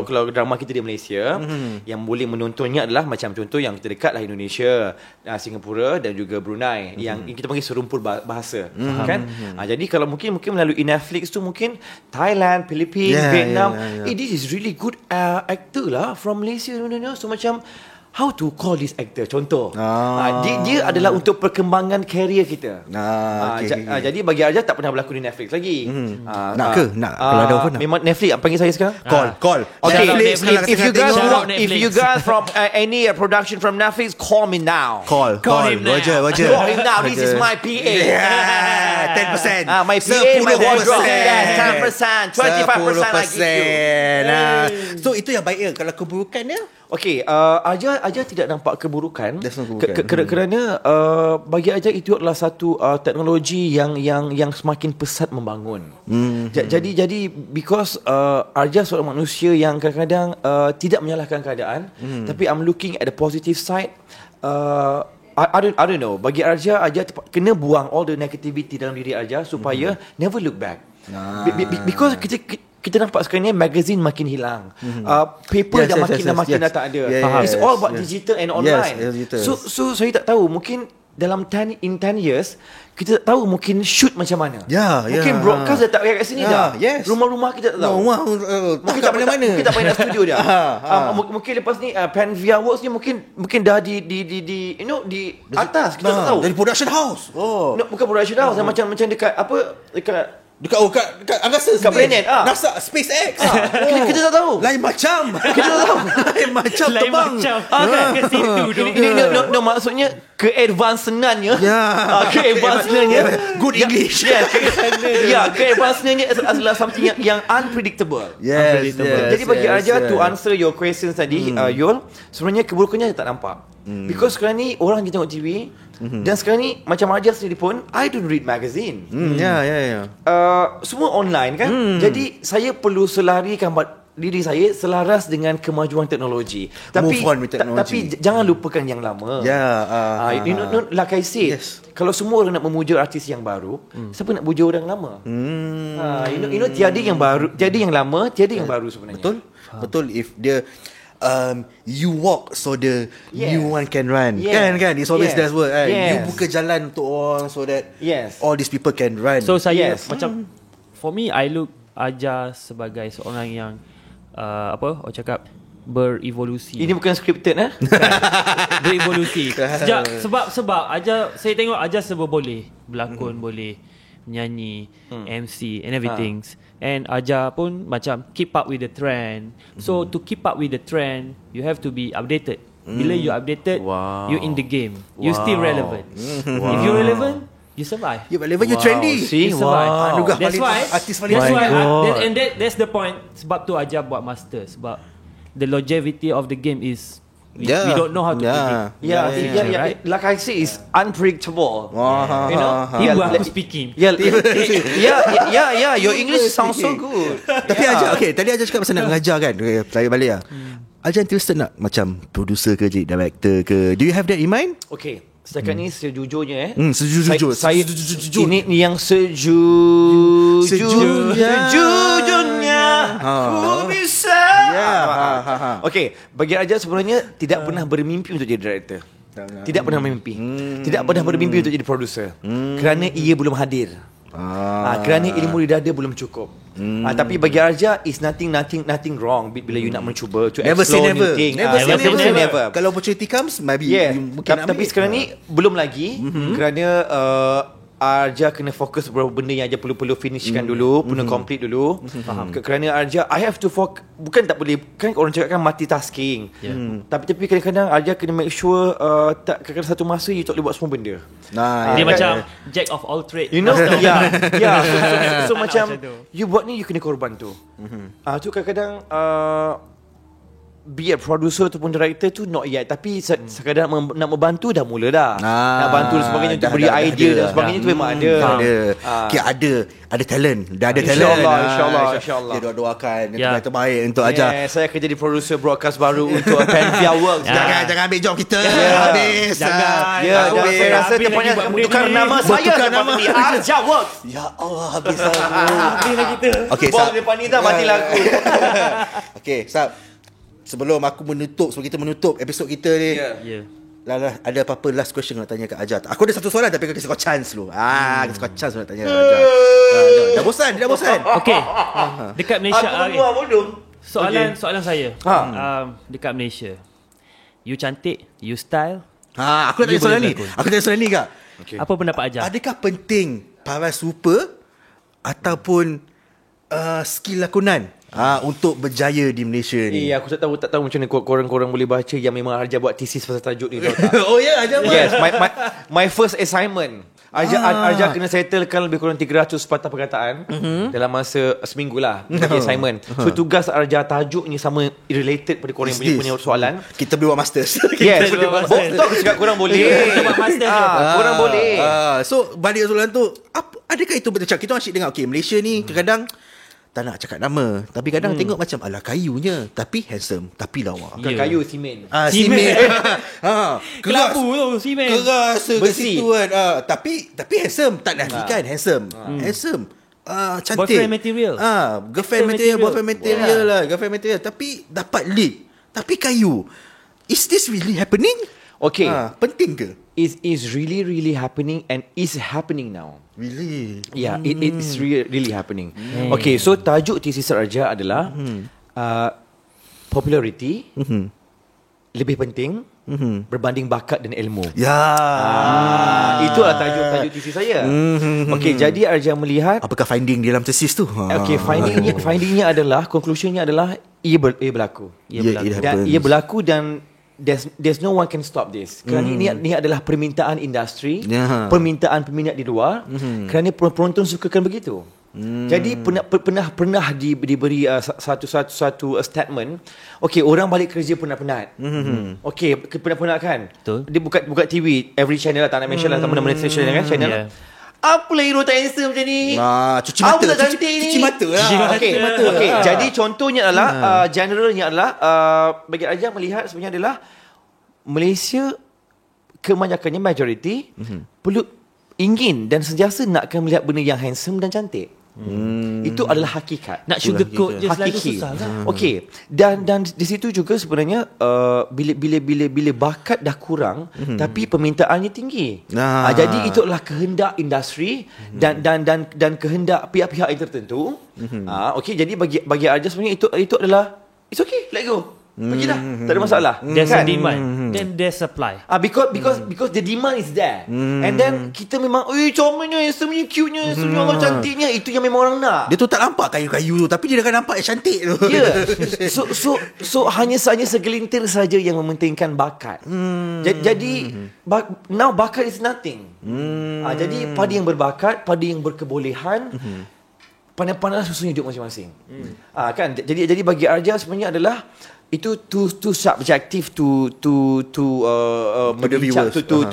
kalau drama kita di Malaysia, yang boleh menontonnya adalah macam contoh yang kita dekat lah Indonesia, Singapura dan juga Brunei, yang kita panggil serumpun bahasa, kan? Jadi kalau mungkin melalui Netflix tu mungkin Thailand, Philippines, Vietnam, this is really good actor lah from Malaysia. So macam how to call this actor, contoh dia adalah untuk perkembangan career kita. Jadi bagi Arja tak pernah berlakon di Netflix lagi. Nak kalau ada offer nak. Memang Netflix panggil saya sekarang. Call Okay, Netflix, if you guys from any production from Netflix, call me now. Call him now. Roger. Call him now. This is my PA. 10%. My PA, my wardrobe. 10%, 25% I give you. So itu yang baik kalau keburukannya. Okay, Aja tidak nampak keburukan. Kerana bagi Aja itu adalah satu teknologi yang semakin pesat membangun. Jadi because Aja seorang manusia yang kadang-kadang tidak menyalahkan keadaan, tapi I'm looking at the positive side. I don't know. Bagi Arja kena buang all the negativity dalam diri Arja supaya never look back. Because kita nampak sekarang ni magazine makin hilang. Paper dah makin dah tak ada. It's all about digital and online. So saya tak tahu, mungkin dalam 10 years kita tak tahu mungkin shoot macam mana. Mungkin broadcast dah tak kat sini dah. Rumah-rumah kita tak tahu. Mungkin tak mana-mana. Kita tak payah nak studio dah. Mungkin lepas ni Pan VR Works ni mungkin dah di atas, kita tak tahu. Dari production house. Bukan production house, macam dekat Dekat angkasa, kat planet NASA, SpaceX. Kita tak tahu. Lain macam. Kita tak tahu. Lain macam terbang. Ke situ dong. Ini maksudnya keadvancenannya. Keadvancenannya Good English. Keadvancenannya adalah something yang unpredictable. Jadi bagi Arja to answer your questions tadi, Yul, sebenarnya keburukannya tak nampak. Because sekarang ni orang je tengok TV. Dan sekarang ni macam Arja sendiri pun, I don't read magazine. Semua online kan. Jadi saya perlu selarikan diri saya selaras dengan kemajuan teknologi. Tapi jangan lupakan yang lama. Like I said, kalau semua orang nak memuja artis yang baru, siapa nak puja orang lama? Tiada yang baru, tiada yang lama, tiada yang baru sebenarnya. Betul. If dia you walk so the new one can run. Kan? It's always that word. You buka jalan untuk orang so that all these people can run. So saya macam, for me, I look Aja sebagai seorang yang orang cakap berevolusi. Ini bukan scripted berevolusi. Sebab Aja, saya tengok Aja serba boleh berlakon, boleh menyanyi, MC and everything. And Aja pun macam keep up with the trend. So to keep up with the trend, you have to be updated. Bila you updated, you in the game. You still relevant. If you relevant, you survive. You relevant, you trendy. You survive. That's why that's the point. Sebab tu Aja buat master. Sebab the longevity of the game is we don't know how to predict. Right? Like I say, it's unpredictable. Ibu aku speaking. Your English sounds so good. Tapi Aja, tadi Aja cakap pasal nak mengajar kan. Tanya balik lah. Aja interested nak macam producer ke, jadi director ke? Do you have that in mind? Okay, setakat ni sejujurnya sejujur. Saya ini yang sejujurnya aku bisa. Okay, bagi Aja sebenarnya tidak pernah bermimpi untuk jadi director. Tidak pernah bermimpi. Tidak pernah bermimpi untuk jadi producer. Kerana ia belum hadir. Kerana ilmu di dada belum cukup. Tapi bagi Arja, is nothing wrong bila you nak mencuba to explore new thing. Never say never. Kalau opportunity comes, maybe tapi sekarang ni belum lagi. Kerana Arja kena fokus beberapa benda yang Arja perlu finishkan dulu, perlu complete dulu. Kerana Arja, I have to focus. Bukan tak boleh, kan orang cakap kan multitasking. Tapi kadang-kadang Arja kena make sure kadang-kadang satu masa you tak boleh buat semua benda. Dia macam jack of all trades. You know, so macam you buat ni, you kena korban tu. Tu kadang-kadang be a producer ataupun director tu not yet, tapi sekadar nak membantu dah mula dah. Nak bantu dan sebagainya, untuk beri idea dan sebagainya tu memang ada. Ada talent. Dah ada talent. InsyaAllah. Dia doakan yang terbaik untuk Ajar. Saya akan jadi producer broadcast baru untuk Panvia Works. Jangan ambil job kita. Habis. Jangan. Saya rasa tempatnya tukar nama saya nama ni Ajar Works. Ya Allah, habis Habislah kita. Okay, Bos depan ni dah mati lagu. Okay, Sab. Sebelum kita menutup episod kita ni. Lala, ada apa-apa last question nak tanya kat Ajar? Aku ada satu soalan tapi aku kasi kau chance dulu. Kasi kau chance nak tanya kat Ajar. Dah bosan. Okay. Dekat Malaysia. Soalan saya. Dekat Malaysia. You cantik, you style. Aku nak tanya soalan ni kak. Okay. Apa pendapat Ajar? Adakah penting paras rupa ataupun skill lakonan untuk berjaya di Malaysia ni? Aku tak tahu macam mana korang boleh baca yang memang Arja buat thesis pasal tajuk ni. Oh ya, Arja buat. Yes, my first assignment. Arja kena settlekan lebih kurang 300 patah perkataan dalam masa seminggu lah. Assignment. So tugas Arja tajuk ni sama related pada korang yang punya soalan. Kita boleh buat masters. Yes. Betul aku cakap korang boleh. Korang boleh. So balik soalan tu, adakah itu betul? Kita asyik dengar Malaysia ni kadang tak nak cakap nama, tapi kadang tengok macam ala kayunya, tapi handsome, tapi lawa. Bukan kayu, simen. Simen. Kelabu tu, simen. Keras ke situ kan. Tapi handsome, tak nafikan handsome. Handsome. Cantik. Boyfriend material. Boyfriend material lah. Girlfriend material. Tapi dapat lead. Tapi kayu. Is this really happening? Okay. Penting ke? It is really happening and is happening now. Really? Yeah, it is really happening. Okay, so tajuk thesis Arja adalah popularity lebih penting berbanding bakat dan ilmu. Itulah tajuk thesis saya. Okay, jadi Arja melihat apakah finding dalam thesis tu? Okay, findingnya adalah, conclusionnya adalah ia berlaku. Ia berlaku dan there's no one can stop this. Kerana ini adalah permintaan industri, permintaan peminat di luar. Kerana penonton sukakan begitu. Jadi pernah diberi satu statement. Okay, orang balik kerja penat-penat. Okay, penat-penat kan. Betul. Dia buka TV every channel lah, tak nak mention lah mana-mana channel kan, channel. Apa lah hero tak handsome macam ni? Cuci mata. Cuci mata lah. Okay. Jadi contohnya adalah generalnya adalah bagi Arja melihat sebenarnya adalah Malaysia kebanyakannya majoriti perlu ingin dan sentiasa nakkan melihat benda yang handsome dan cantik. Itu adalah hakikat. Nak sugarcoat je selalu susah lah. Okay. Dan di situ juga sebenarnya bila bakat dah kurang tapi permintaannya tinggi. Jadi itu adalah kehendak industri dan kehendak pihak-pihak yang tertentu. Okay, jadi bagi Arja sebenarnya itu adalah it's okay, let go. Pergilah, tak ada masalah. There's a demand, then there's supply. Because the demand is there. And then kita memang, comelnya, handsome-nya, cute-nya, handsome-nya, cantiknya, itu yang memang orang nak. Dia tu tak nampak kayu-kayu tu, tapi dia akan nampak yang cantik tu. So hanya segelintir saja yang mementingkan bakat. Jadi now bakat is nothing. Jadi pada yang berbakat, pada yang berkebolehan, pandai-pandai susunya hidup masing-masing. Kan? Jadi bagi Arja sebenarnya adalah itu too subjective to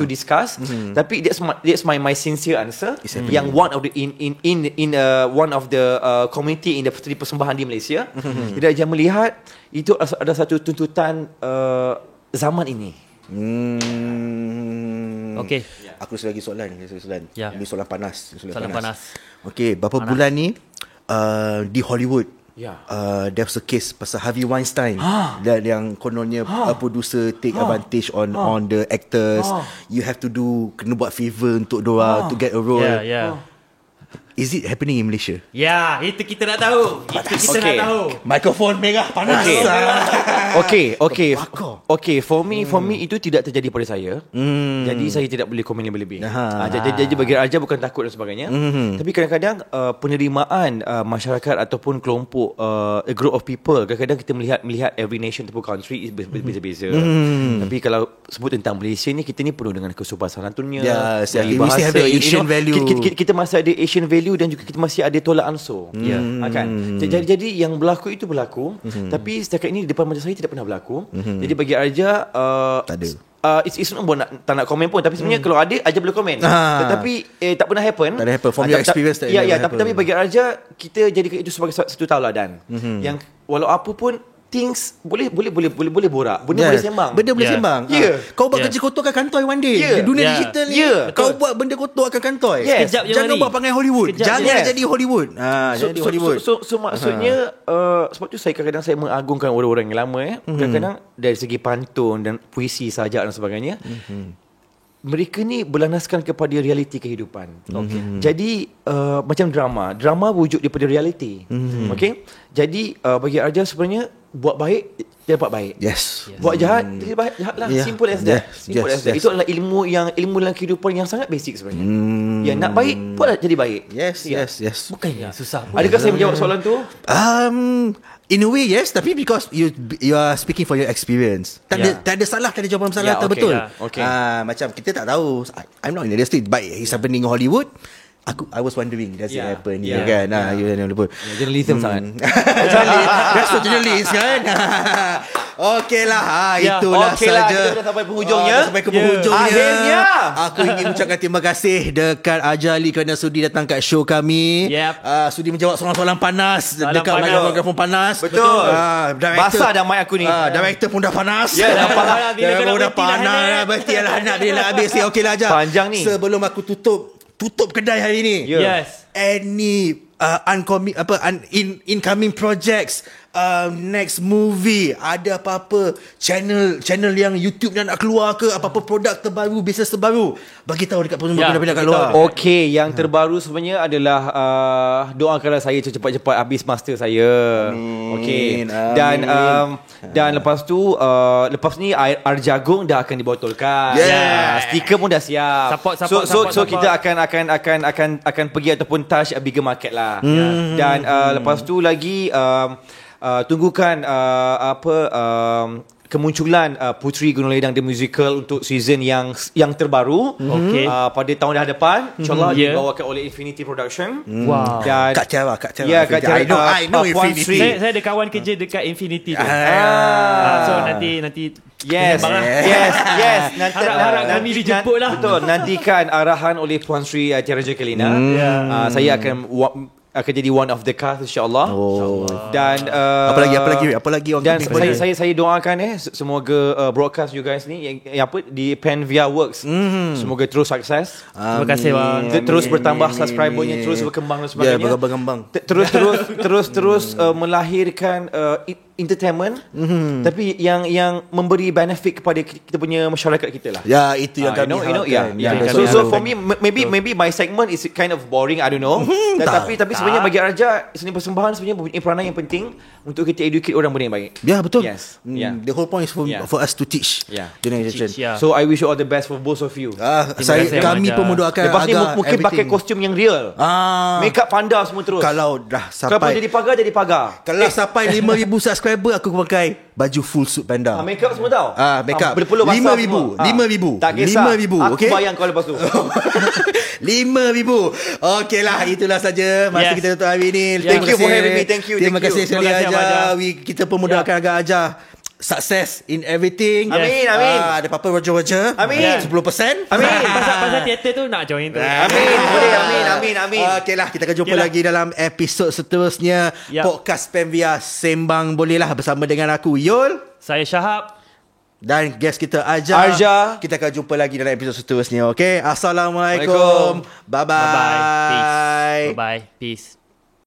discuss. Tapi that's my sincere answer. Yang one of the in one of the community in the persembahan di Malaysia. Jadi Arja melihat itu ada satu tuntutan zaman ini. Okay. Aku lagi soalan. Ini soalan panas. Soalan panas. Okay, berapa bulan ni di Hollywood there's a case pasal Harvey Weinstein dan yang kononnya producer take advantage on the actors. You have to kena buat favor untuk to get a role. Is it happening in Malaysia? Ya, itu kita nak tahu. Nak tahu. Mikrofon merah panas. Okay. For me itu tidak terjadi pada saya. Jadi saya tidak boleh komen lebih-lebih. Jadi bagi Arja bukan takut dan sebagainya. Tapi kadang-kadang penerimaan masyarakat ataupun kelompok a group of people, kadang-kadang kita melihat every nation ataupun country is beza-beza. Tapi kalau sebut tentang Malaysia ni, kita ni penuh dengan kesopanan santunnya. We still have the Asian value. Kita masih ada Asian value value dan juga kita masih ada tolak ansur. Kan? Jadi yang berlaku itu berlaku, tapi setakat ini depan mata saya tidak pernah berlaku. Jadi bagi Arja tak ada. It's not tak nak komen pun, tapi sebenarnya kalau ada Arja boleh komen. Tetapi tak pernah happen. Tak ada happen from your experience. Tapi bagi Arja, kita jadikan itu sebagai satu tauladan. Yang walau apa pun things boleh borak. Benda boleh sembang. Benda boleh sembang. Kau buat kerja kotor akan kantoi one day. Di dunia digital ni kau buat benda kotor akan kantoi. Jangan buat pangai Hollywood. Jangan jadi Hollywood. Jadi Hollywood. So maksudnya sebab tu saya kadang-kadang saya mengagungkan orang-orang yang lama kadang-kadang dari segi pantun dan puisi, sajak dan sebagainya. Mereka ni berlandaskan kepada realiti kehidupan. Jadi macam drama wujud daripada realiti. Jadi bagi Arja sebenarnya buat baik dia dapat baik. Buat jahat dia dapat jahat lah. Simple as that. Itu adalah ilmu dalam kehidupan yang sangat basic sebenarnya. Yang nak baik buatlah jadi baik. Yes. Bukannya susah pun. Adakah saya menjawab soalan tu? In a way yes, tapi because you are speaking for your experience. Tak ada salah, tak ada jawapan salah, betul. Macam kita tak tahu, I'm not in the industry, but it's happening in Hollywood. I was wondering, does it happen here kan? Journalism sangat. That's what journalist kan. Okey lah, itulah saja. Kita dah sampai penghujungnya. Sampai ke penghujungnya. Akhirnya aku ingin ucapkan terima kasih dekat Arja Ali kerana sudi datang kat show kami. Sudi menjawab soalan-soalan panas dekat mikrofon panas. Betul. Basah dah mic aku ni. Director pun dah panas. Dah panas. Dah panas. Berhentilah nak bila habis. Okeylah Arja. Panjang ni. Sebelum aku tutup kedai hari ni. Any incoming projects, next movie, ada apa-apa channel yang YouTube yang nak keluar ke, apa-apa produk terbaru, bisnes terbaru, bagi tahu dekat penonton kat luar. Okey, yang terbaru sebenarnya adalah doakanlah saya cepat-cepat habis master saya. Okey. Dan lepas tu lepas ni air jagung dah akan dibotolkan. Stiker pun dah siap. So kita akan pergi ataupun touch a bigger market lah. Dan lepas tu lagi tunggukan kemunculan Puteri Gunung Ledang The Musical untuk season yang terbaru pada tahun dah depan, InsyaAllah dibawakan oleh Infinity Production. Dan Kak Tiara I know Infinity. Saya ada kawan kerja dekat Infinity tu. So nanti Yes. Harap kami dijemput lah. Betul. Nantikan arahan oleh Puan Sri Tiara Jekalina. Saya akan jadi one of the cast, insyaAllah. Dan apa lagi dan saya doakan semoga broadcast you guys ni yang di Panvia Works semoga terus sukses. Terima kasih bang. Terus bertambah subscribernya, terus berkembang dan sebagainya. Berkembang. Terus melahirkan entertainment, tapi yang memberi benefit kepada kita punya masyarakat kita lah. Itu yang kami harapkan. So for me, maybe my segment is kind of boring, I don't know. Tapi sebenarnya bagi Arja, seni persembahan sebenarnya mempunyai peranan yang penting untuk kita educate orang benda yang baik. Betul. The whole point is for us to teach generation. So I wish you all the best for both of you. Kami pun mendoakan lepas ni mungkin pakai kostum yang real. Make up panda semua terus. Kalau dah sampai, kalau jadi pagar. Kalau sampai 5,000 subscriber, aku pakai baju full suit panda. Make up semua tau. Make up 5,000. Tak kisah. 5,000. Aku bayang kau lepas tu. 5,000. Okey lah, itulah saja masa kita tutup hari ni. Thank you for having me. Terima kasih sekali Arja. Kita pun mudahkan agak Arja success in everything. Amin. Ada apa-apa Roger. Amin. 10%. Amin. Pasal teater tu nak join tu. Amin. Okeylah, kita akan jumpa lagi dalam episod seterusnya. Podcast Panvia Sembang Bolehlah bersama dengan aku Yul. Saya Syahab. Dan guest kita Arja. Kita akan jumpa lagi dalam episod seterusnya. Okey. Assalamualaikum. Bye-bye. Bye-bye. Peace.